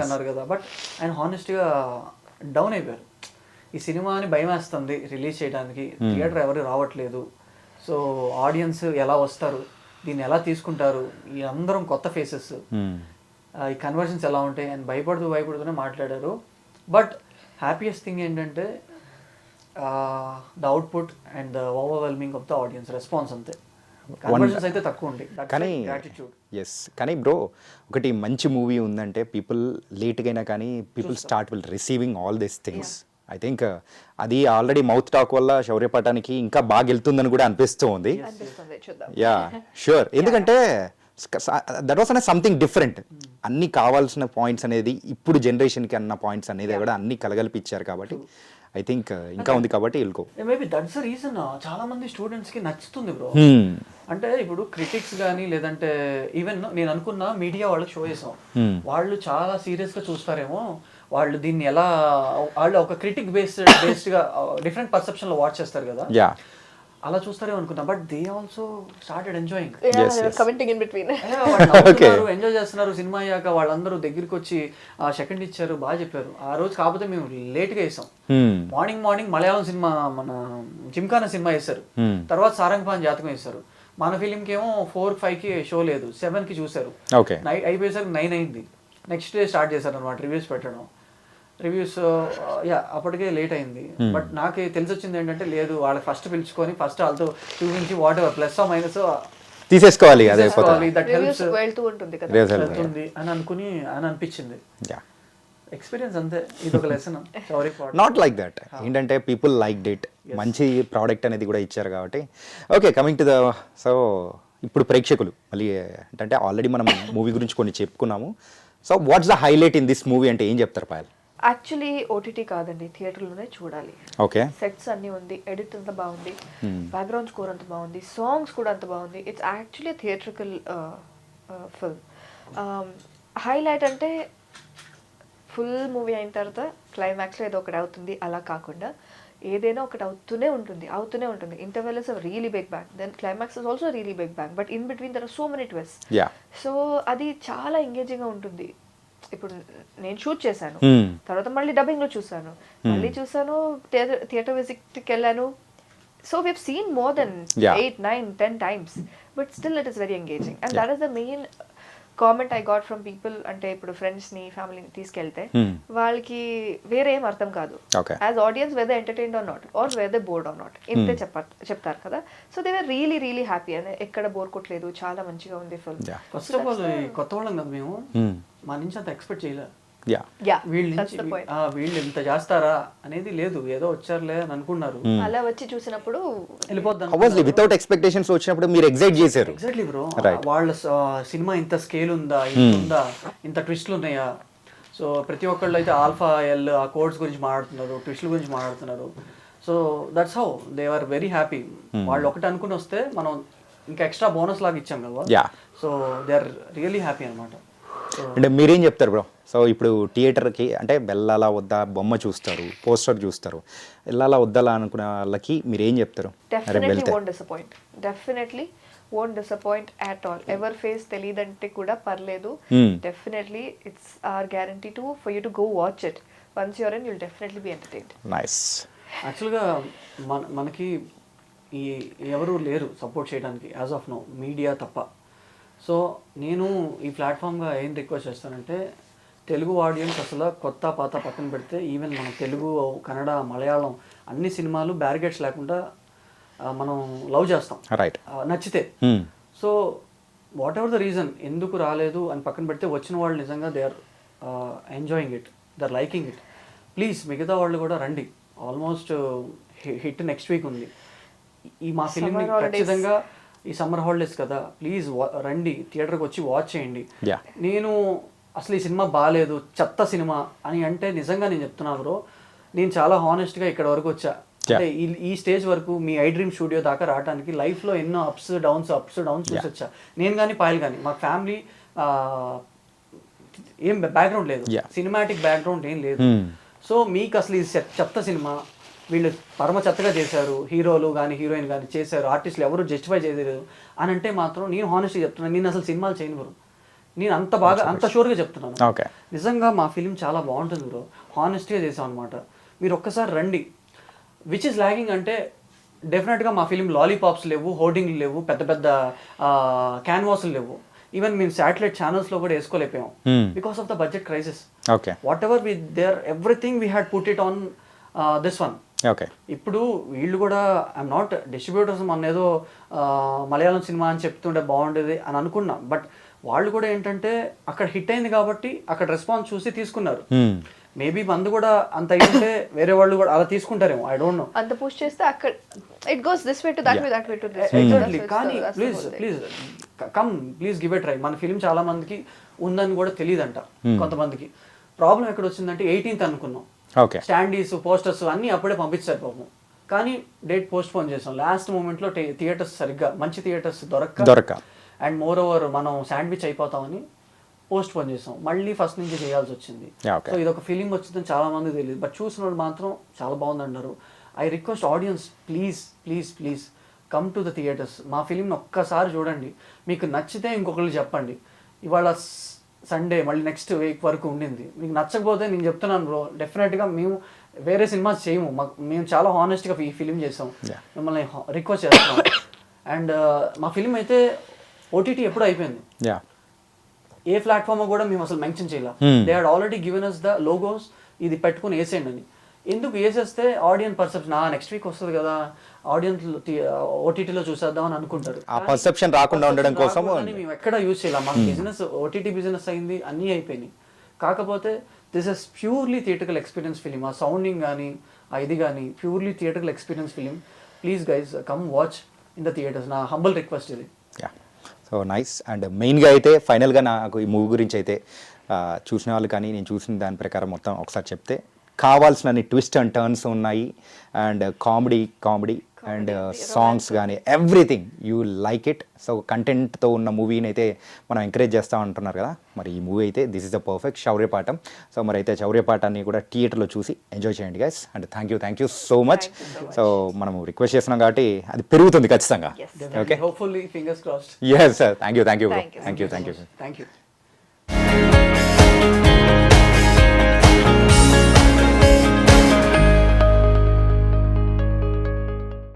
అన్నారు కదా. బట్ ఆయన హానెస్ట్ గా డౌన్ అయిపోయారు. ఈ సినిమాని భయం వేస్తుంది రిలీజ్ చేయడానికి, థియేటర్ ఎవరు రావట్లేదు, సో ఆడియన్స్ ఎలా వస్తారు, దీన్ని ఎలా తీసుకుంటారు, ఈ అందరం కొత్త ఫేసెస్, ఈ కన్వర్షన్స్ ఎలా ఉంటాయి అని భయపడుతూనే మాట్లాడారు. బట్ హ్యాపీయెస్ట్ థింగ్ ఏంటంటే the output and the overwhelming of the audience response. అంతే, కన్వర్షన్స్ అయితే తక్కువ ఉంది. కానీ కానీ బ్రో ఒకటి మంచి మూవీ ఉందంటే పీపుల్ లేట్గా అయినా కానీ people start will receiving all these things. I think అది ఆల్రెడీ మౌత్ టాక్ వల్ల శౌర్యపటానికి ఇంకా బాగా వెళ్తుందని కూడా అనిపిస్తూ ఉంది. Yeah sure. ఎందుకంటే దట్ వాస్ అనే సంథింగ్ డిఫరెంట్. అన్ని కావాల్సిన పాయింట్స్ అనేది ఇప్పుడు జనరేషన్కి అన్న పాయింట్స్ అనేది కూడా అన్ని కలగలిపిచ్చారు కాబట్టి ఐ థింక్ ఇంకా ఉంది కాబట్టి వెళ్ళుకో. మేబీ దట్స్ ద రీజన్ చాలా మంది స్టూడెంట్స్ కి నచ్చుతుంది బ్రో. అంటే ఇప్పుడు క్రిటిక్స్ కానీ లేదంటే ఈవెన్ నేను అనుకున్న మీడియా వాళ్ళకి షో చేసాం, వాళ్ళు చాలా సీరియస్ గా చూస్తారేమో, వాళ్ళు దీన్ని ఎలా, వాళ్ళు ఒక క్రిటిక్ బేస్డ్ గా డిఫరెంట్ పర్సెప్షన్ లో వాచ్ చేస్తారు కదా, అలా చూస్తారేమో అనుకున్నా. But they also started enjoying, commenting in between, enjoy చేస్తున్నారు. సినిమా అయ్యాక వాళ్ళందరూ దగ్గరికి వచ్చి సెకండ్ ఇచ్చారు, బాగా చెప్పారు. ఆ రోజు కాకపోతే మేము లేట్ గా వేసాం. మార్నింగ్ మలయాళం సినిమా మన జిమ్ఖానా సినిమా వేశారు, తర్వాత సారంగపాన్ జాతకం వేశారు. మన ఫిలింకి ఏమో 4-5కి షో లేదు, 7కి చూసారు. నైట్ అయిపోయేసరికి 9 అయింది. నెక్స్ట్ డే స్టార్ట్ చేశారు అనమాట రివ్యూస్ పెట్టడం. రివ్యూస్ అప్పటికే లేట్ అయింది. బట్ నాకు తెలిసి వచ్చింది ఏంటంటే, లేదు వాళ్ళకి ఫస్ట్ పిలుచుకొని ఫస్ట్ వాళ్ళతో చూపించి వాట్ ఎవర్ ప్లస్ మైనస్ తీసేసుకోవాలి, దట్ హెల్ప్స్ వెళ్తుంది అని అనిపించింది. ఎక్స్పీరియన్స్ అంతే, ఇది ఒక లెసన్. Not like that. ఏంటంటే పీపుల్ లైక్ ఇట్, మంచి ప్రోడక్ట్ అనేది కూడా ఇచ్చారు కాబట్టి. Okay, coming to the so ఇప్పుడు ప్రేక్షకులు మళ్ళీ ఏంటంటే ఆల్రెడీ మనం మూవీ గురించి కొన్ని చెప్పుకున్నాము. So what's the highlight in this movie అంటే ఏం చెప్తారు పాయల్? యాక్చువల్లీ ఓటీటీ కాదండి, థియేటర్లోనే చూడాలి. ఓకే, సెట్స్ అన్నీ ఉంది, ఎడిట్ అంత బాగుంది, బ్యాక్గ్రౌండ్ స్కోర్ అంత బాగుంది, సాంగ్స్ కూడా అంత బాగుంది. It's actually theatrical film. Highlight అంటే ఫుల్ మూవీ అయిన తర్వాత క్లైమాక్స్లో ఏదో ఒకటి అవుతుంది అలా కాకుండా ఏదైనా ఒకటి అవుతూనే ఉంటుంది. Interval is a really big bang, then climax is also really big bang, but in between there are so many twists. So అది చాలా ఎంగేజింగ్గా ఉంటుంది. ఇప్పుడు నేను షూట్ చేశాను, Hmm. తర్వాత మళ్ళీ డబ్బింగ్ లో చూసాను, మళ్ళీ చూసాను, థియేటర్ విజిట్ వెళ్ళాను. So we've seen more than Yeah. 8, 9, 10 times, but still it is very engaging, and that is the main comment I got from people. అంటే ఇప్పుడు ఫ్రెండ్స్ ని ఫ్యామిలీని తీసుకెళ్తే వాళ్ళకి వేరే ఏం అర్థం కాదు, Okay. As audience whether entertained or not or whether bored or not, ఇంతే చెప్తారు కదా. So they were really really happy, అని ఎక్కడ బోర్ కొట్టలేదు, చాలా మంచిగా ఉంది film. Yeah. First of all కొత్త వాళ్ళం కదా మేము, మా నుంచి అంత ఎక్స్పెక్ట్ చేయలేదు. యా యా, వీళ్ళ that's నుంచి the point. వీళ్ళు ఇంత చేస్తారా అనేది లేదు, ఏదో వచ్చారులే అని అనుకున్నారు, అలా వచ్చి చూసినప్పుడు వెళ్ళిపోద్దాం. అబ్వియస్లీ వితౌట్ ఎక్స్పెక్టేషన్స్ వచ్చినప్పుడు మీరు ఎగ్జైట్ చేశారు. Exactly bro, Right. వాళ్ళ సినిమా ఇంత స్కేల్ ఉందా, ఇంత ఉందా, ఇంత ట్విస్ట్లు ఉన్నాయా. సో ప్రతి ఒక్కళ్ళు అయితే ఆల్ఫా ఎల్ ఆ కోడ్స్ గురించి మాట్లాడుతున్నారు, ట్విస్ట్ల గురించి మాట్లాడుతున్నారు. So that's how they are very happy. వాళ్ళు ఒకటి అనుకుని వస్తే మనం ఇంకా ఎక్స్ట్రా బోనస్ లాగా ఇచ్చాం కదా. Yeah. So they are really happy అనమాట. అంటే మీరేం చెప్తారు బ్రో? సో ఇప్పుడు థియేటర్కి అంటే వెళ్ళాలా వద్దా, బొమ్మ చూస్తారు, పోస్టర్ చూస్తారు, వెళ్ళాలా వద్దాలా అనుకునే వాళ్ళకి మీరు ఏం చెప్తారు? అరే డెఫినెట్లీ వెళ్తే won't disappoint, definitely won't disappoint at all. Ever face తెలియదంటే కూడా పర్లేదు, definitely it's our guarantee to for you to go watch it. Once you're in, you'll definitely be entertained. Nice. యాక్చువల్గా మనకి ఈ ఎవరు లేరు సపోర్ట్ చేయడానికి యాజ్ ఆఫ్ నో, మీడియా తప్ప. సో నేను ఈ ప్లాట్ఫామ్గా ఏం రిక్వెస్ట్ చేస్తానంటే, తెలుగు ఆడియన్స్ అసలు కొత్త పాత పక్కన పెడితే, ఈవెన్ మన తెలుగు, కన్నడ, మలయాళం అన్ని సినిమాలు బ్యారిగేట్స్ లేకుండా మనం లవ్ చేస్తాం, రైట్. నచ్చితే. So whatever the reason ఎందుకు రాలేదు అని పక్కన పెడితే, వచ్చిన వాళ్ళు నిజంగా they are enjoying it, they are liking it. Please మిగతా వాళ్ళు కూడా రండి. ఆల్మోస్ట్ హిట్ నెక్స్ట్ వీక్ ఉంది. ఈ మా ఫిలింని ఖచ్చితంగా ఈ సమ్మర్ హాలిడేస్ కదా, ప్లీజ్ రండి, థియేటర్కి వచ్చి వాచ్ చేయండి. Yeah. నేను అసలు ఈ సినిమా బాగాలేదు, చెత్త సినిమా అని అంటే నిజంగా నేను చెప్తున్నాను బ్రో, నేను చాలా హానెస్ట్గా ఇక్కడ వరకు వచ్చా. అంటే ఈ స్టేజ్ వరకు మీ ఐ డ్రీమ్ స్టూడియో దాకా రావడానికి లైఫ్లో ఎన్నో అప్స్ డౌన్స్ చూసి వచ్చా. నేను కానీ పాయల్ కానీ, మా ఫ్యామిలీ ఏం బ్యాక్గ్రౌండ్ లేదు, సినిమాటిక్ బ్యాక్గ్రౌండ్ ఏం లేదు. సో మీకు అసలు ఈ చెత్త సినిమా, వీళ్ళు పరమ చెత్తగా చేశారు, హీరోలు కానీ హీరోయిన్ కానీ చేశారు, ఆర్టిస్టులు ఎవరు జస్టిఫై చేయలేదు అని అంటే మాత్రం నేను హానెస్ట్గా చెప్తున్నాను, నేను అసలు సినిమాలు చేయను బ్రో. నేను అంత బాగా అంత షూర్గా చెప్తున్నాను. ఓకే, నిజంగా మా ఫిలిం చాలా బాగుంటుంది బ్రో, హానెస్ట్గా చేసాం అనమాట. మీరు ఒక్కసారి రండి. విచ్ ఇస్ లాగింగ్ అంటే, డెఫినెట్గా మా ఫిలిం లాలీపాప్స్ లేవు, హోర్డింగ్లు లేవు, పెద్ద పెద్ద క్యాన్వాస్లు లేవు. ఈవెన్ మేము శాటిలైట్ ఛానల్స్లో కూడా వేసుకోలేకపోయాం because of the budget crisis. Okay, whatever we there everything we had put it on this one. Okay. ఇప్పుడు వీళ్ళు కూడా ఐఎమ్ నాట్ డిస్ట్రిబ్యూటర్స్, మన ఏదో మలయాళం సినిమా అని చెప్తుంటే బాగుండేది అని అనుకున్నాం. బట్ వాళ్ళు కూడా ఏంటంటే అక్కడ హిట్ అయింది కాబట్టి అక్కడ రెస్పాన్స్ చూసి తీసుకున్నారు. మేబీ మంది కూడా అంత అయింటే వేరే వాళ్ళు కూడా అలా తీసుకుంటారేమో, ఐ డోంట్ నో. అంత పుష్ చేస్తే అక్కడ it goes this way to that way, that way to this. Exactly. కానీ please come, please give a try. మన ఫిలిం చాలా మందికి ఉందని కూడా తెలియదంట కొంతమందికి. ప్రాబ్లం ఎక్కడ వచ్చిందంటే 18th అనుకున్నాం, ఓకే, స్టాండీస్, పోస్టర్స్ అన్నీ అప్పుడే పంపించారు పాపం. కానీ డేట్ పోస్ట్ పోన్ చేసాం లాస్ట్ మూమెంట్లో. థియేటర్స్ సరిగ్గా మంచి థియేటర్స్ దొరక్క అండ్ మోర్ ఓవర్ మనం శాండ్విచ్ అయిపోతామని పోస్ట్ పోన్ చేసాం. మళ్ళీ ఫస్ట్ నుంచి చేయాల్సి వచ్చింది. సో ఇది ఒక ఫిలిం వచ్చిందని చాలా మంది తెలియదు, బట్ చూసిన వాళ్ళు మాత్రం చాలా బాగుంది అన్నారు. I request audience, please please please come to the theatres. మా ఫిలింని ఒక్కసారి చూడండి, మీకు నచ్చితే ఇంకొకళ్ళు చెప్పండి. ఇవాళ సండే, మళ్ళీ నెక్స్ట్ వీక్ వరకు ఉండింది. మీకు నచ్చకపోతే నేను చెప్తున్నాను బ్రో, డెఫినెట్గా మేము వేరే సినిమాస్ చేయము. మేము చాలా హానెస్ట్గా ఈ ఫిలిం చేసాం, మిమ్మల్ని రిక్వెస్ట్ చేస్తున్నాం. అండ్ మా ఫిలిం అయితే ఓటీటీ ఎప్పుడు అయిపోయింది, ఏ ప్లాట్ఫామ్ కూడా మేము అసలు మెన్షన్ చేయాలి. They had already given us the logos, ఇది పెట్టుకుని వేసేయండి అని. ఎందుకు వేసేస్తే ఆడియన్స్ పర్సెప్షన్, నెక్స్ట్ వీక్ వస్తుంది కదా, ఆడియన్స్ ఓటీటీలో చూసేద్దాం అని అనుకుంటారు. ఆ పర్సెప్షన్ రాకుండా ఉండడం కోసం మేము ఎక్కడ యూజ్ చేయాలి. మాకు బిజినెస్ ఓటీటీ బిజినెస్ అయింది, అన్నీ అయిపోయినాయి. కాకపోతే this is purely theatrical experience film. ఆ సౌండింగ్ కానీ ఇది కానీ purely theatrical experience film. Please guys come watch in the theatres. నా హంబల్ రిక్వెస్ట్ ఇది. So nice. అండ్ మెయిన్గా అయితే ఫైనల్గా నాకు ఈ మూవీ గురించి అయితే చూసిన వాళ్ళు కానీ నేను చూసిన దాని ప్రకారం మొత్తం ఒకసారి చెప్తే, కావాల్సినన్ని ట్విస్ట్ అండ్ టర్న్స్ ఉన్నాయి, అండ్ కామెడీ అండ్ సాంగ్స్ కానీ everything you like it. So కంటెంట్తో ఉన్న మూవీని అయితే మనం ఎంకరేజ్ చేస్తూ ఉంటున్నారు కదా, మరి ఈ మూవీ అయితే this is the perfect Shauryapaatam. So మరి అయితే శౌర్యపాఠాన్ని కూడా థియేటర్లో చూసి ఎంజాయ్ చేయండి guys. And thank you so much. So మనం రిక్వెస్ట్ చేస్తున్నాం కాబట్టి అది పెరుగుతుంది ఖచ్చితంగా. Okay, hopefully fingers crossed. yes sir, thank you Thank you. Thank you. you.